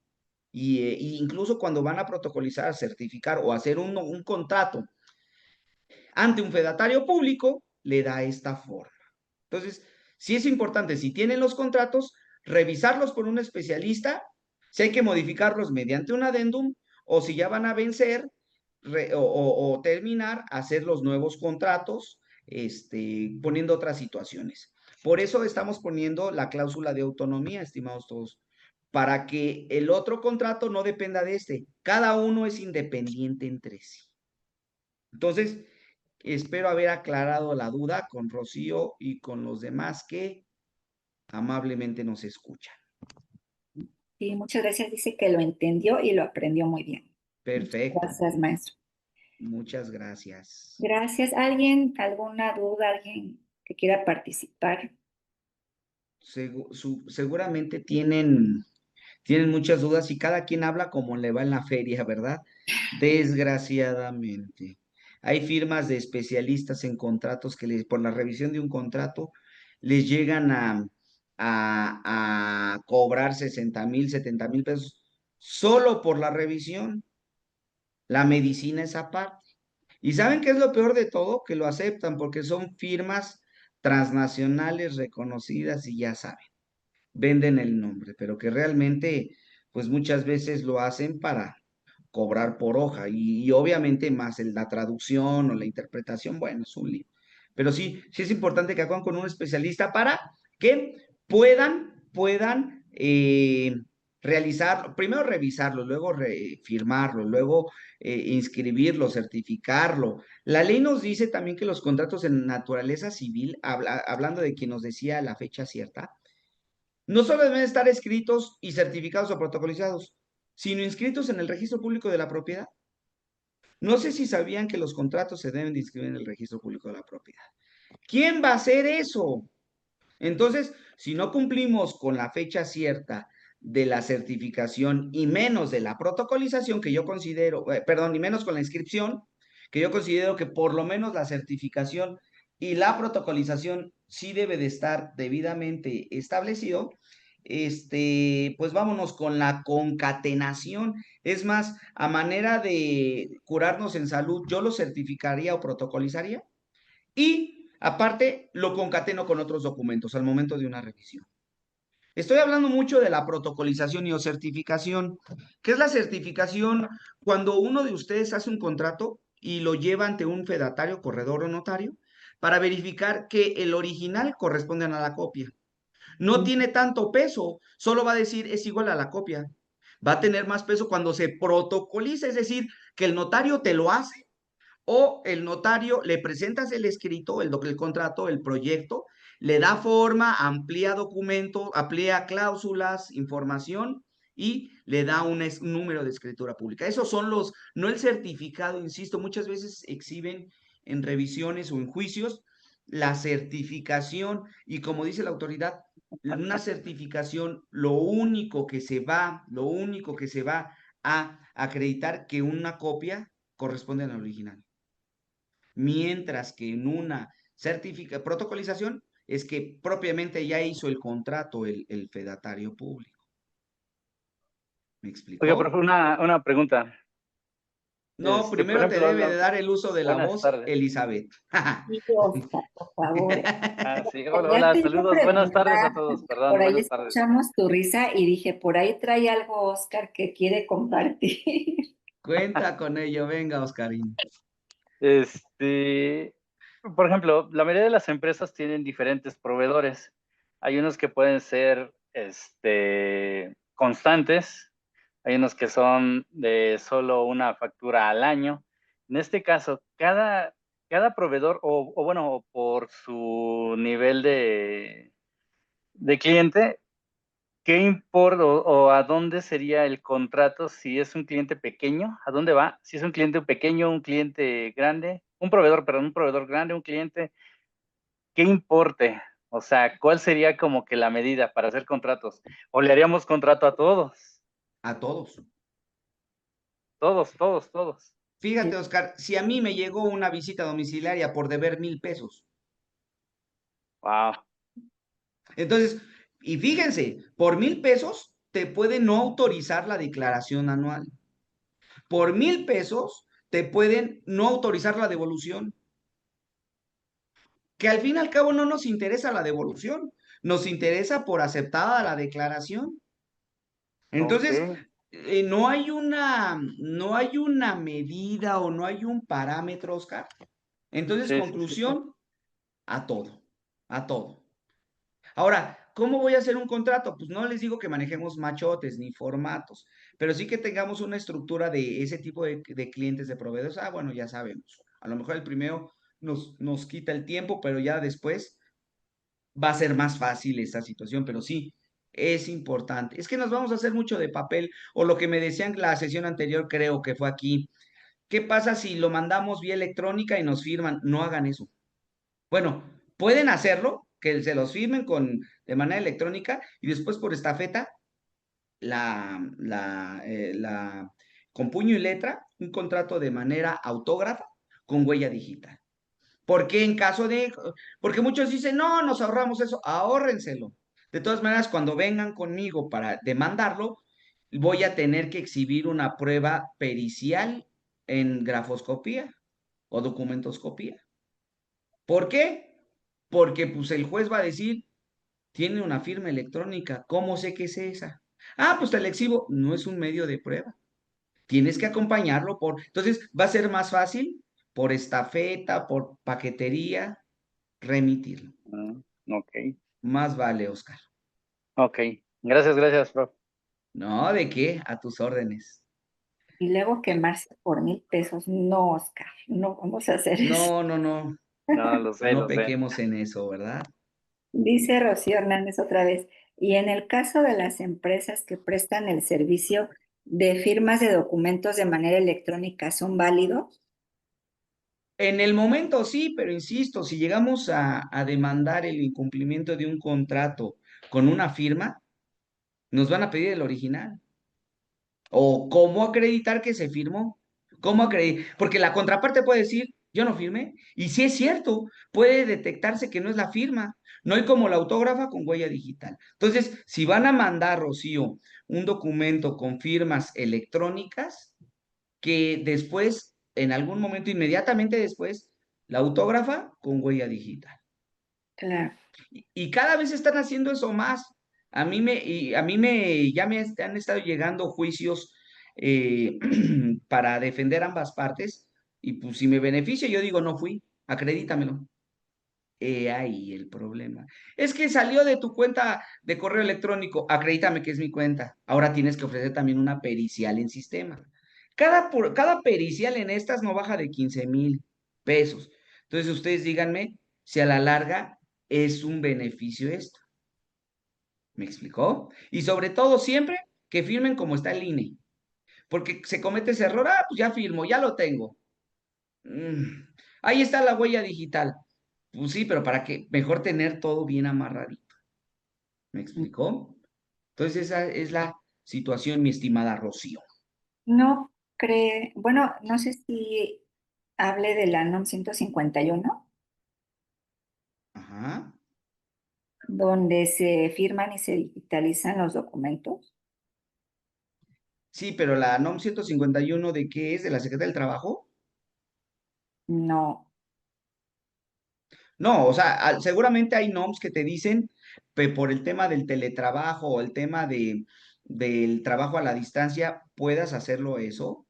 y incluso cuando van a protocolizar, certificar o hacer un contrato ante un fedatario público, le da esta forma. Entonces, sí es importante, si tienen los contratos, revisarlos por un especialista, si hay que modificarlos mediante un adendum, o si ya van a vencer o terminar, hacer los nuevos contratos, poniendo otras situaciones. Por eso estamos poniendo la cláusula de autonomía, estimados todos, para que el otro contrato no dependa de este. Cada uno es independiente entre sí. Entonces, espero haber aclarado la duda con Rocío y con los demás que amablemente nos escuchan. Sí, muchas gracias. Dice que lo entendió y lo aprendió muy bien. Muchas Perfecto. gracias, maestro. Muchas gracias. Gracias. ¿Alguien, alguna duda, alguien que quiera participar? Seguramente tienen muchas dudas y cada quien habla como le va en la feria, ¿verdad? Desgraciadamente. Hay firmas de especialistas en contratos que por la revisión de un contrato les llegan a cobrar 60,000, 70,000 pesos solo por la revisión. La medicina es aparte. ¿Y saben qué es lo peor de todo? Que lo aceptan porque son firmas transnacionales reconocidas y ya saben, venden el nombre, pero que realmente, pues muchas veces lo hacen cobrar por hoja y obviamente más la traducción o la interpretación, bueno, es un lío. Pero sí, sí es importante que acudan con un especialista para que puedan realizar, primero revisarlo, luego firmarlo, luego inscribirlo, certificarlo. La ley nos dice también que los contratos en naturaleza civil, hablando de quien nos decía la fecha cierta, no solo deben estar escritos y certificados o protocolizados, sino inscritos en el registro público de la propiedad. No sé si sabían que los contratos se deben de inscribir en el registro público de la propiedad. ¿Quién va a hacer eso? Entonces, si no cumplimos con la fecha cierta de la certificación y menos de la protocolización que yo considero, perdón, y menos con la inscripción, que yo considero que por lo menos la certificación y la protocolización sí debe de estar debidamente establecido, pues vámonos con la concatenación. Es más, a manera de curarnos en salud, yo lo certificaría o protocolizaría y aparte lo concateno con otros documentos al momento de una revisión. Estoy hablando mucho de la protocolización y o certificación. ¿Qué es la certificación? Cuando uno de ustedes hace un contrato y lo lleva ante un fedatario, corredor o notario para verificar que el original corresponde a la copia. No tiene tanto peso, solo va a decir es igual a la copia. Va a tener más peso cuando se protocoliza, es decir, que el notario te lo hace o el notario le presentas el escrito, el contrato, el proyecto, le da forma, amplía documento, amplía cláusulas, información y le da un número de escritura pública. Esos son no el certificado, insisto, muchas veces exhiben en revisiones o en juicios la certificación y como dice la autoridad, una certificación, lo único que se va a acreditar que una copia corresponde al original. Mientras que en una protocolización es que propiamente ya hizo el contrato el fedatario público. ¿Me Oiga, profe, explicó? una pregunta. No, Por primero te ejemplo, debe de dar el uso de la buenas voz, tardes. Elizabeth. Sí, Oscar, por favor. Ah, sí, hola, Ya hola, te iba a saludos, buenas tardes preguntar, a todos, por perdón, ahí buenas tardes. escuchamos tu risa y dije, por ahí trae algo Oscar que quiere compartir. Cuenta con ello, venga, Oscarín. Este, por ejemplo, la mayoría de las empresas tienen diferentes proveedores. Hay unos que pueden ser, constantes, hay unos que son de solo una factura al año. En este caso, cada proveedor, o bueno, por su nivel de cliente, ¿qué importa o a dónde sería el contrato si es un cliente pequeño? ¿A dónde va? Si es un cliente pequeño, un cliente grande, un proveedor, perdón, un proveedor grande, un cliente, ¿qué importe? O sea, ¿cuál sería como que la medida para hacer contratos? ¿O le haríamos contrato a todos? A todos. Todos, todos, todos. Fíjate, Oscar, si a mí me llegó una visita domiciliaria por deber 1,000 pesos, Wow. entonces, y fíjense, por 1,000 pesos te puede no autorizar la declaración anual. Por 1,000 pesos te pueden no autorizar la devolución. Que al fin y al cabo no nos interesa la devolución, nos interesa por aceptada la declaración. Ok. Entonces, no hay una medida o no hay un parámetro, Oscar. Entonces, Sí, sí, sí, sí. conclusión, a todo, a todo. Ahora, ¿cómo voy a hacer un contrato? Pues no les digo que manejemos machotes ni formatos, pero sí que tengamos una estructura de ese tipo de clientes, de proveedores. Ah, bueno, ya sabemos. A lo mejor el primero nos quita el tiempo, pero ya después va a ser más fácil esta situación, pero sí, es importante. Es que nos vamos a hacer mucho de papel, o lo que me decían la sesión anterior, creo que fue aquí. ¿Qué pasa si lo mandamos vía electrónica y nos firman? No hagan eso. Bueno, pueden hacerlo, que se los firmen de manera electrónica y después por estafeta, con puño y letra, un contrato de manera autógrafa con huella digital. Porque en caso de, porque muchos dicen, no, nos ahorramos eso, ahórrenselo. De todas maneras, cuando vengan conmigo para demandarlo, voy a tener que exhibir una prueba pericial en grafoscopía o documentoscopía. ¿Por qué? Porque pues el juez va a decir, tiene una firma electrónica, ¿cómo sé que es esa? Ah, pues te la exhibo, no es un medio de prueba. Tienes que acompañarlo entonces va a ser más fácil por estafeta, por paquetería, remitirlo. Ok, Más vale, Oscar. ok. Gracias, prof. No, ¿de qué? A tus órdenes. Y luego quemarse por 1,000 pesos. No, Oscar, no vamos a hacer eso. No, no, no. No, lo sé, No lo sé. pequemos en eso, ¿verdad? Dice Rocío Hernández otra vez, y en el caso de las empresas que prestan el servicio de firmas de documentos de manera electrónica, ¿son válidos? En el momento sí, pero insisto, si llegamos a demandar el incumplimiento de un contrato con una firma, nos van a pedir el original. ¿O cómo acreditar que se firmó? ¿Cómo acreditar? Porque la contraparte puede decir, yo no firmé. Y si es cierto, puede detectarse que no es la firma. No hay como la autógrafa con huella digital. Entonces, si van a mandar, Rocío, un documento con firmas electrónicas, que después, en algún momento, inmediatamente después, la autógrafa con huella digital. Claro. Y cada vez están haciendo eso más. Ya me han estado llegando juicios para defender ambas partes. Y pues si me beneficia, yo digo, no fui, acredítamelo. He ahí el problema. Es que salió de tu cuenta de correo electrónico, acredítame que es mi cuenta. Ahora tienes que ofrecer también una pericial en sistema. Cada pericial en estas no baja de 15,000 pesos. Entonces ustedes díganme si a la larga es un beneficio esto. ¿Me explicó? Y sobre todo siempre que firmen como está el INE. Porque se comete ese error, pues ya firmo, ya lo tengo. Mm, Ahí está la huella digital. Pues sí, pero para que mejor tener todo bien amarradito. ¿Me explicó? Entonces esa es la situación, mi estimada Rocío. No cree, bueno, no sé si hable de la NOM 151, Ajá. donde se firman y se digitalizan los documentos. Sí, pero la NOM 151 ¿de qué es? ¿De la Secretaría del Trabajo? No, No, o sea, seguramente hay NOMs que te dicen por el tema del teletrabajo o el tema del trabajo a la distancia, puedas hacerlo eso,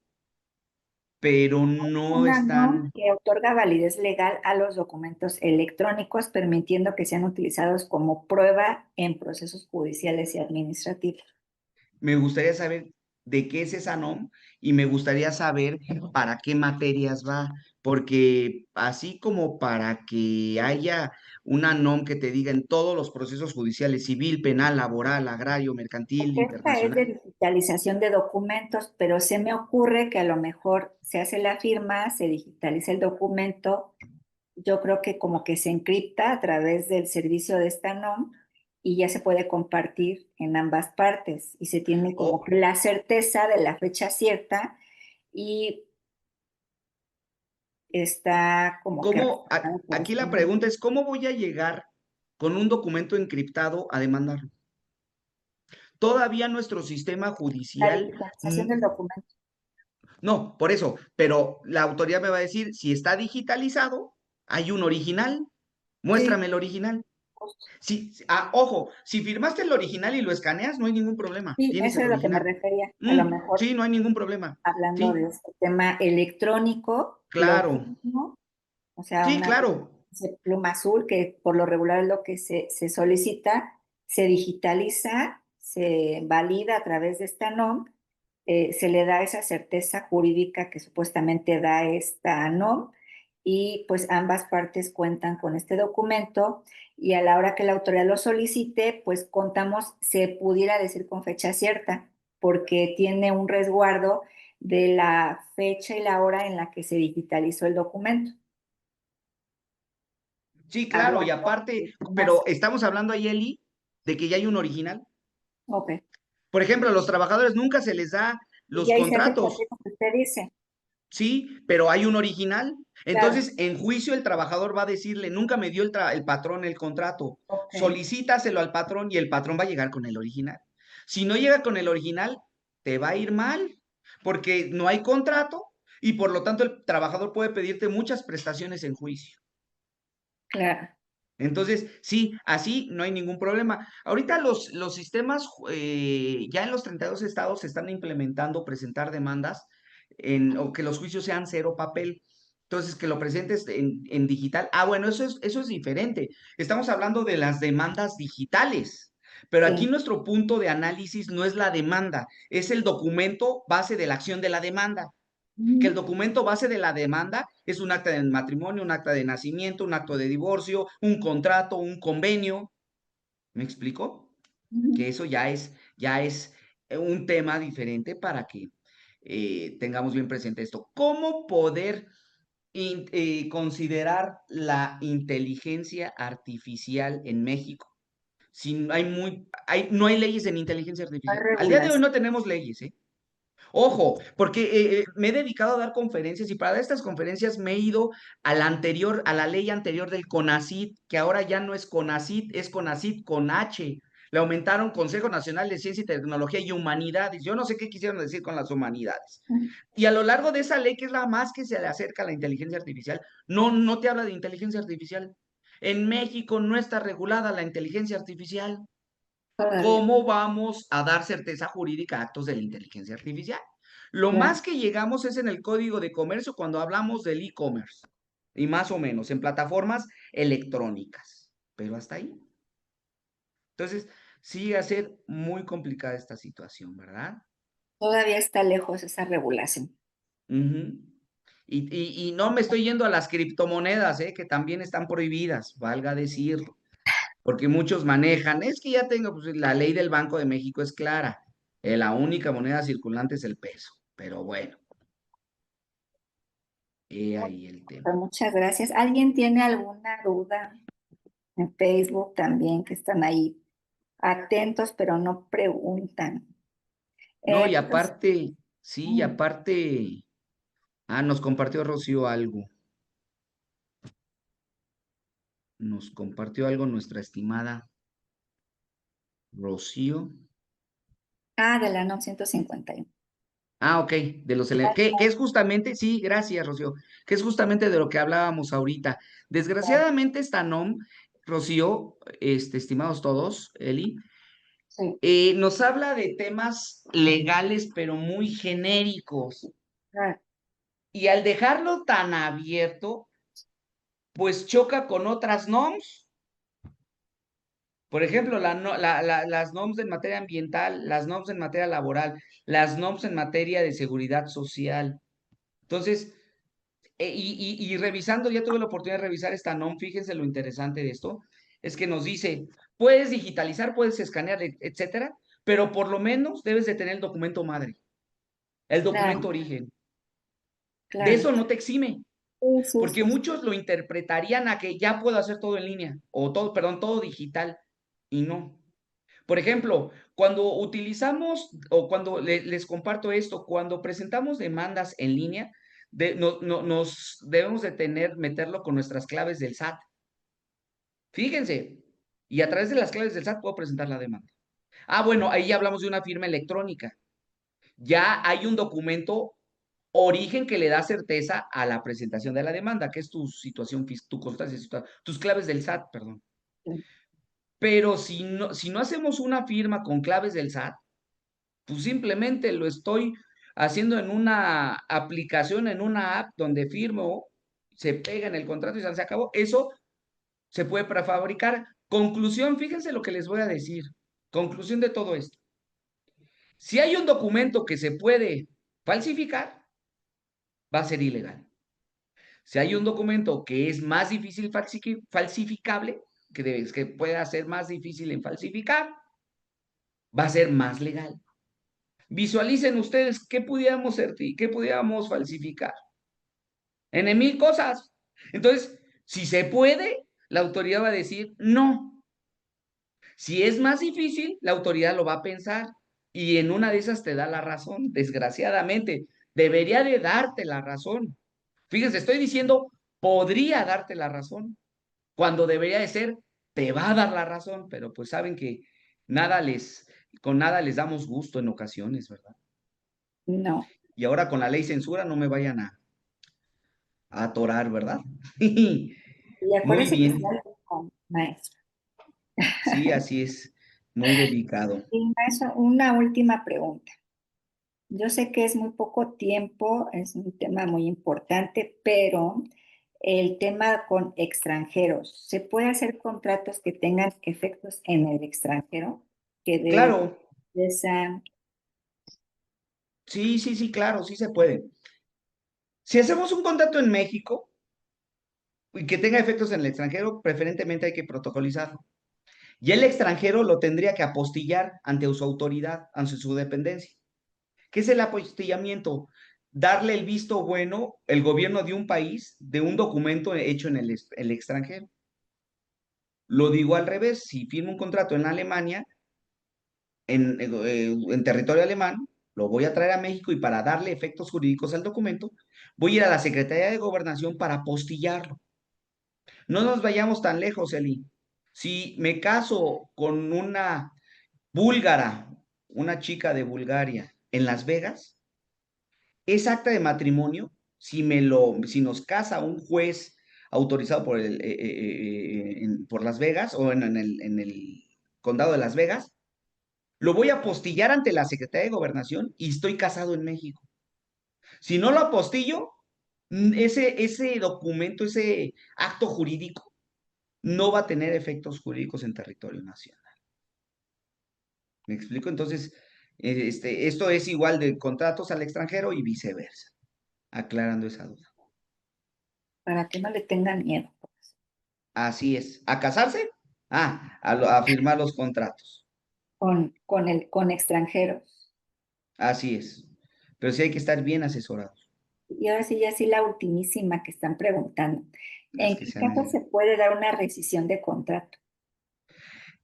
pero no una NOM están. que otorga validez legal a los documentos electrónicos, permitiendo que sean utilizados como prueba en procesos judiciales y administrativos. Me gustaría saber de qué es esa NOM y me gustaría saber para qué materias va, porque así como para que haya una NOM que te diga en todos los procesos judiciales, civil, penal, laboral, agrario, mercantil, Porque esta es de internacional. digitalización de documentos, pero se me ocurre que a lo mejor se hace la firma, se digitaliza el documento. Yo creo que como que se encripta a través del servicio de esta NOM y ya se puede compartir en ambas partes y se tiene como O que la certeza de la fecha cierta y está como que cómo, respaldado por aquí esta la NOM. pregunta es, ¿cómo voy a llegar con un documento encriptado a demandarlo? Todavía nuestro sistema La judicial. digitalización del documento. No, por eso, pero la autoridad me va a decir, si está digitalizado, hay un original, Sí, muéstrame el original. justo. Ojo, si firmaste el original y lo escaneas, no hay ningún problema, Sí, tienes eso el es lo que me original. refería. A lo mejor Sí, no hay ningún problema. hablando de Sí, este tema electrónico, lo claro, mismo, o sea, sí, una claro. pluma azul, que por lo regular es lo que se solicita, se digitaliza, se valida a través de esta NOM, se le da esa certeza jurídica que supuestamente da esta NOM, y pues ambas partes cuentan con este documento, y a la hora que la autoridad lo solicite, pues contamos, se pudiera decir con fecha cierta, porque tiene un resguardo de la fecha y la hora en la que se digitalizó el documento. Sí, claro, y Hablando aparte, de temas. pero estamos hablando ahí, Eli, de que ya hay un original. Ok. Por ejemplo, a los trabajadores nunca se les da Y los ahí se aplica contratos. así como usted dice. Sí, pero hay un original. Claro. Entonces, en juicio el trabajador va a decirle, nunca me dio el patrón el contrato. Ok. Solicítaselo al patrón y el patrón va a llegar con el original. Si no llega con el original, te va a ir mal, porque no hay contrato y por lo tanto el trabajador puede pedirte muchas prestaciones en juicio. Claro. Entonces, sí, así no hay ningún problema. Ahorita los sistemas, ya en los 32 estados se están implementando presentar demandas o que los juicios sean cero papel. Entonces, que lo presentes en digital. Ah, bueno, eso es diferente. Estamos hablando de las demandas digitales. Pero aquí Sí. nuestro punto de análisis no es la demanda, es el documento base de la acción de la demanda, que el Ujú, documento base de la demanda es un acta de matrimonio, un acta de nacimiento, un acto de divorcio, un contrato, un convenio. ¿Me explico? Que ujú. eso ya es un tema diferente para que tengamos bien presente esto. ¿Cómo poder considerar la inteligencia artificial en México? Si no hay leyes en inteligencia Hay artificial. Al día de hoy regulación. no tenemos leyes, ¿eh? Ojo, porque me he dedicado a dar conferencias y para dar estas conferencias me he ido a la ley anterior del CONACYT, que ahora ya no es CONACYT, es CONACYT con H. Le aumentaron Consejo Nacional de Ciencia y Tecnología y Humanidades. Yo no sé qué quisieron decir con las humanidades. Y a lo largo de esa ley, que es la más que se le acerca a la inteligencia artificial, no te habla de inteligencia artificial. En México no está regulada la inteligencia artificial. Todavía. ¿Cómo vamos a dar certeza jurídica a actos de la inteligencia artificial? Lo Claro. más que llegamos es en el Código de Comercio cuando hablamos del e-commerce, y más o menos en plataformas electrónicas, pero hasta ahí. Entonces, sí, a ser muy complicada esta situación, ¿verdad? Todavía está lejos esa regulación. Ujú. Y no me estoy yendo a las criptomonedas, que también están prohibidas, valga decirlo, porque muchos manejan, es que ya tengo, pues la ley del Banco de México es clara, la única moneda circulante es el peso, pero bueno, he ahí el tema. Pues muchas gracias. ¿Alguien tiene alguna duda? En Facebook también, que están ahí atentos, pero no preguntan. No, y Pues, aparte, sí, y mm, aparte, nos compartió Rocío algo, nos compartió algo nuestra estimada Rocío. de la NOM 151. Ok, que es justamente, sí, gracias, Rocío, que es justamente de lo que hablábamos ahorita. Desgraciadamente, esta NOM, Rocío, estimados todos, Eli, Sí, nos habla de temas legales, pero muy genéricos. claro, Y al dejarlo tan abierto, pues choca con otras NOMs. Por ejemplo, las NOMs en materia ambiental, las NOMs en materia laboral, las NOMs en materia de seguridad social. Entonces, y revisando, ya tuve la oportunidad de revisar esta NOM, fíjense lo interesante de esto, es que nos dice, puedes digitalizar, puedes escanear, etcétera, pero por lo menos debes de tener el documento madre, el documento claro, origen. De claro. eso no te exime, Sí, sí, porque sí, sí. muchos lo interpretarían a que ya puedo hacer todo en línea, o todo, perdón, todo digital, y no. Por ejemplo, cuando utilizamos o cuando les comparto esto, cuando presentamos demandas en línea, nos debemos de meterlo con nuestras claves del SAT. Fíjense, y a través de las claves del SAT puedo presentar la demanda. Bueno, ahí ya hablamos de una firma electrónica. Ya hay un documento origen que le da certeza a la presentación de la demanda, que es tu situación, tu constancia, tus claves del SAT, perdón. Sí, Pero si no hacemos una firma con claves del SAT, pues simplemente lo estoy haciendo en una aplicación, en una app donde firmo, se pega en el contrato y se acabó. Eso se puede prefabricar. Conclusión, fíjense lo que les voy a decir. Conclusión de todo esto. Si hay un documento que se puede falsificar, va a ser ilegal. Si hay un documento que es más difícil falsificable, que pueda ser más difícil en falsificar, va a ser más legal. Visualicen ustedes qué pudiéramos falsificar. En mil cosas. Entonces, si se puede, la autoridad va a decir no. Si es más difícil, la autoridad lo va a pensar y en una de esas te da la razón, desgraciadamente. Debería de darte la razón. Fíjense, estoy diciendo, podría darte la razón, cuando debería de ser, te va a dar la razón, pero pues saben que nada con nada les damos gusto en ocasiones, ¿verdad? no. Y ahora con la ley censura no me vayan a atorar, ¿verdad? Y Muy acuérdese que está bien. maestro. Sí, así es, muy delicado. Y maestro, una última pregunta. Yo sé que es muy poco tiempo, es un tema muy importante, pero el tema con extranjeros, ¿se puede hacer contratos que tengan efectos en el extranjero? Que de Claro, esa, sí, sí, sí, claro, sí se puede. Si hacemos un contrato en México y que tenga efectos en el extranjero, preferentemente hay que protocolizarlo. Y el extranjero lo tendría que apostillar ante su autoridad, ante su dependencia. ¿Qué es el apostillamiento? Darle el visto bueno, el gobierno de un país, de un documento hecho en el extranjero. Lo digo al revés, si firmo un contrato en Alemania, en territorio alemán, lo voy a traer a México y para darle efectos jurídicos al documento, voy a ir a la Secretaría de Gobernación para apostillarlo. No nos vayamos tan lejos, Eli. Si me caso con una búlgara, una chica de Bulgaria, en Las Vegas, ese acta de matrimonio, si nos casa un juez autorizado por Las Vegas o en el condado de Las Vegas, lo voy a apostillar ante la Secretaría de Gobernación y estoy casado en México. Si no lo apostillo, ese documento, ese acto jurídico, no va a tener efectos jurídicos en territorio nacional. ¿Me explico? Entonces, esto es igual de contratos al extranjero y viceversa, aclarando esa duda. para que no le tengan miedo, Así es. ¿A casarse? A firmar los contratos. con extranjeros. Así es. Pero sí hay que estar bien asesorados. Y ahora sí, ya sí la ultimísima que están preguntando. Las ¿En que qué sean caso se puede dar una rescisión de contrato?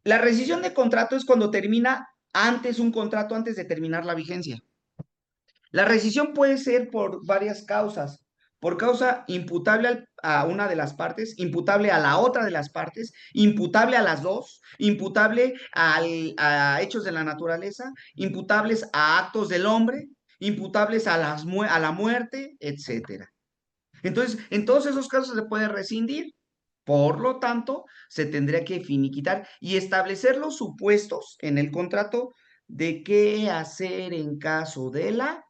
La rescisión de contrato es cuando termina antes un contrato, antes de terminar la vigencia. La rescisión puede ser por varias causas. Por causa imputable a una de las partes, imputable a la otra de las partes, imputable a las dos, imputable a hechos de la naturaleza, imputables a actos del hombre, imputables a la muerte, etcétera. Entonces, en todos esos casos se puede rescindir. Por lo tanto, se tendría que finiquitar y establecer los supuestos en el contrato de qué hacer en caso de la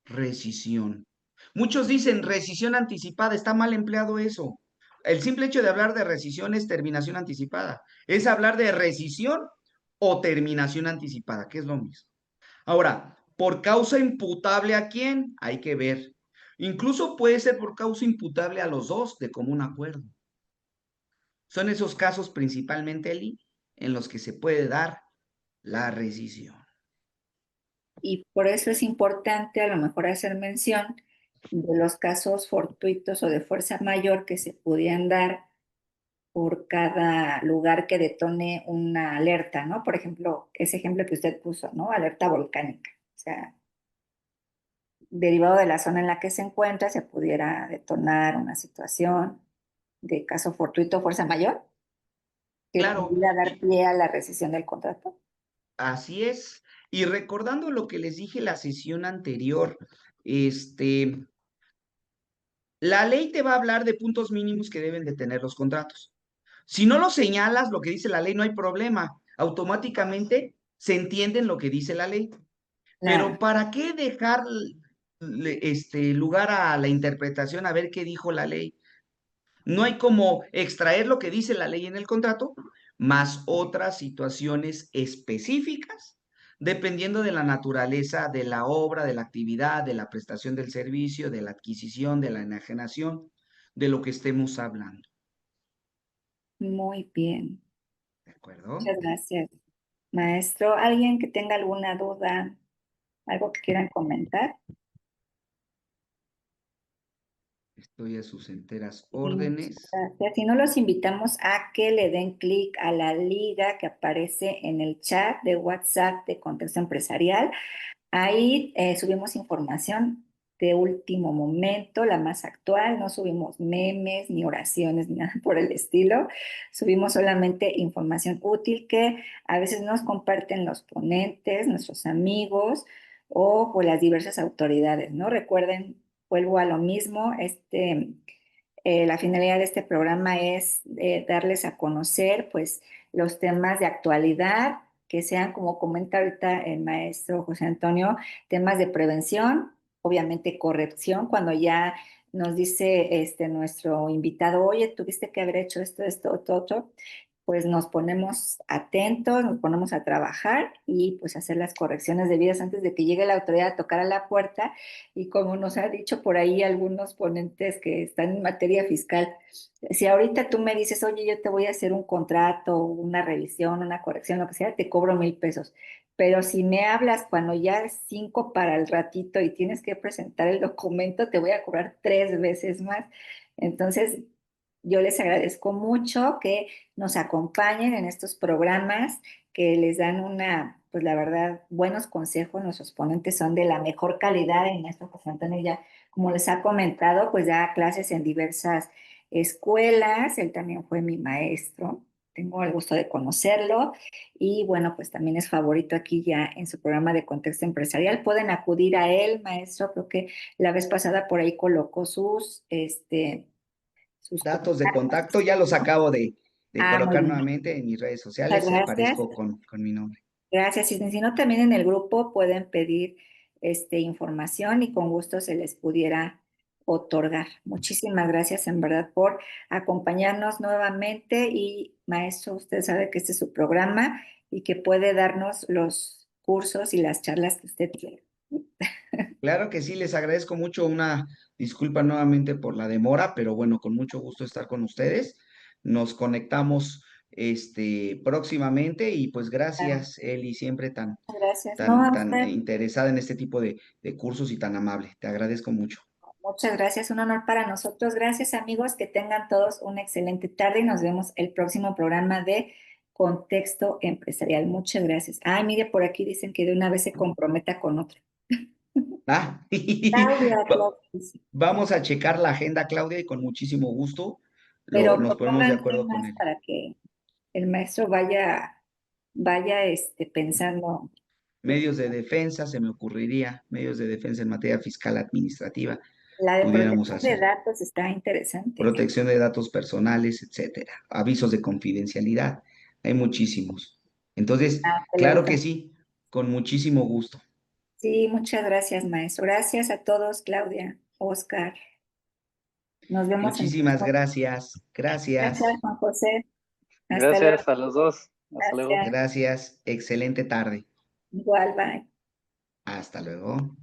rescisión. Muchos dicen rescisión anticipada, está mal empleado eso. El simple hecho de hablar de rescisión es terminación anticipada. Es hablar de rescisión o terminación anticipada, que es lo mismo. Ahora, ¿por causa imputable a quién? Hay que ver. Incluso puede ser por causa imputable a los dos de común acuerdo. Son esos casos principalmente, Eli, en los que se puede dar la rescisión. Y por eso es importante a lo mejor hacer mención de los casos fortuitos o de fuerza mayor que se pudieran dar por cada lugar que detone una alerta, ¿no? Por ejemplo, ese ejemplo que usted puso, ¿no? Alerta volcánica. O sea, derivado de la zona en la que se encuentra, se pudiera detonar una situación de caso fortuito o fuerza mayor que Claro, pudiera dar y pie a la rescisión del contrato. así es. Y recordando lo que les dije la sesión anterior, este, la ley te va a hablar de puntos mínimos que deben de tener los contratos. Si no lo señalas, lo que dice la ley, no hay problema. Automáticamente se entiende en lo que dice la ley. Claro. Pero ¿para qué dejar lugar a la interpretación a ver qué dijo la ley? No hay como extraer lo que dice la ley en el contrato, más otras situaciones específicas, dependiendo de la naturaleza de la obra, de la actividad, de la prestación del servicio, de la adquisición, de la enajenación, de lo que estemos hablando. Muy bien. ¿De acuerdo? Muchas gracias, maestro. ¿Alguien que tenga alguna duda, algo que quieran comentar? Estoy a sus enteras Sí, muchas órdenes. gracias. Si no, los invitamos a que le den clic a la liga que aparece en el chat de WhatsApp de Contexto Empresarial. Ahí subimos información de último momento, la más actual. No subimos memes, ni oraciones, ni nada por el estilo. Subimos solamente información útil que a veces nos comparten los ponentes, nuestros amigos o pues, las diversas autoridades, ¿no? Recuerden, vuelvo a lo mismo, La finalidad de este programa es darles a conocer pues los temas de actualidad, que sean, como comenta ahorita el maestro José Antonio, temas de prevención, obviamente corrección, cuando ya nos dice nuestro invitado, oye, tuviste que haber hecho esto, otro, pues nos ponemos atentos, nos ponemos a trabajar y pues hacer las correcciones debidas antes de que llegue la autoridad a tocar a la puerta. Y como nos ha dicho por ahí algunos ponentes que están en materia fiscal, si ahorita tú me dices, oye, yo te voy a hacer un contrato, una revisión, una corrección, lo que sea, te cobro 1,000 pesos. Pero si me hablas cuando ya es 5 para el ratito y tienes que presentar el documento, te voy a cobrar 3 veces más. Entonces, yo les agradezco mucho que nos acompañen en estos programas que les dan pues la verdad, buenos consejos. Nuestros ponentes son de la mejor calidad en esto, pues Antonio ya, como les ha comentado, pues da clases en diversas escuelas. Él también fue mi maestro. Tengo el gusto de conocerlo y bueno, pues también es favorito aquí ya en su programa de Contexto Empresarial. Pueden acudir a él, maestro. Creo que la vez pasada por ahí colocó sus Datos de contactos. contacto, ya los acabo de Ah, muy colocar bien. nuevamente en mis redes Muchas sociales y gracias. aparezco con mi nombre. Gracias. Y si no, también en el grupo pueden pedir información y con gusto se les pudiera otorgar. Muchísimas gracias en verdad por acompañarnos nuevamente y maestro, usted sabe que este es su programa y que puede darnos los cursos y las charlas que usted quiera. Claro que sí, les agradezco mucho. Una disculpa nuevamente por la demora, pero bueno, con mucho gusto estar con ustedes. Nos conectamos próximamente y pues Ah, gracias, Eli, siempre gracias. No, a tan usted. interesada en este tipo de cursos y tan amable. Te agradezco mucho. Muchas gracias, un honor para nosotros. Gracias, amigos, que tengan todos una excelente tarde y nos vemos el próximo programa de Contexto Empresarial. Muchas gracias. Ay, mire, por aquí dicen que de una vez se comprometa con otra. Ah, Claudia, va- Claudia, sí. vamos a checar la agenda, Claudia, y con muchísimo gusto Pero nos ponemos de propongan acuerdo con temas él. para que el maestro vaya pensando. Medios de defensa, se me ocurriría, medios de defensa en materia fiscal administrativa, La de pudiéramos protección de hacer. datos está interesante. Protección de datos personales, etcétera, avisos de confidencialidad, hay muchísimos. Entonces, Ah, claro que excelente. sí, con muchísimo gusto. Sí, muchas gracias, maestro. Gracias a todos, Claudia, Oscar. Nos vemos en el Muchísimas próximo. gracias, Gracias, gracias, Juan José. Hasta luego. Gracias a los dos. Hasta luego. Gracias. gracias, excelente tarde. Igual, bye. Hasta luego.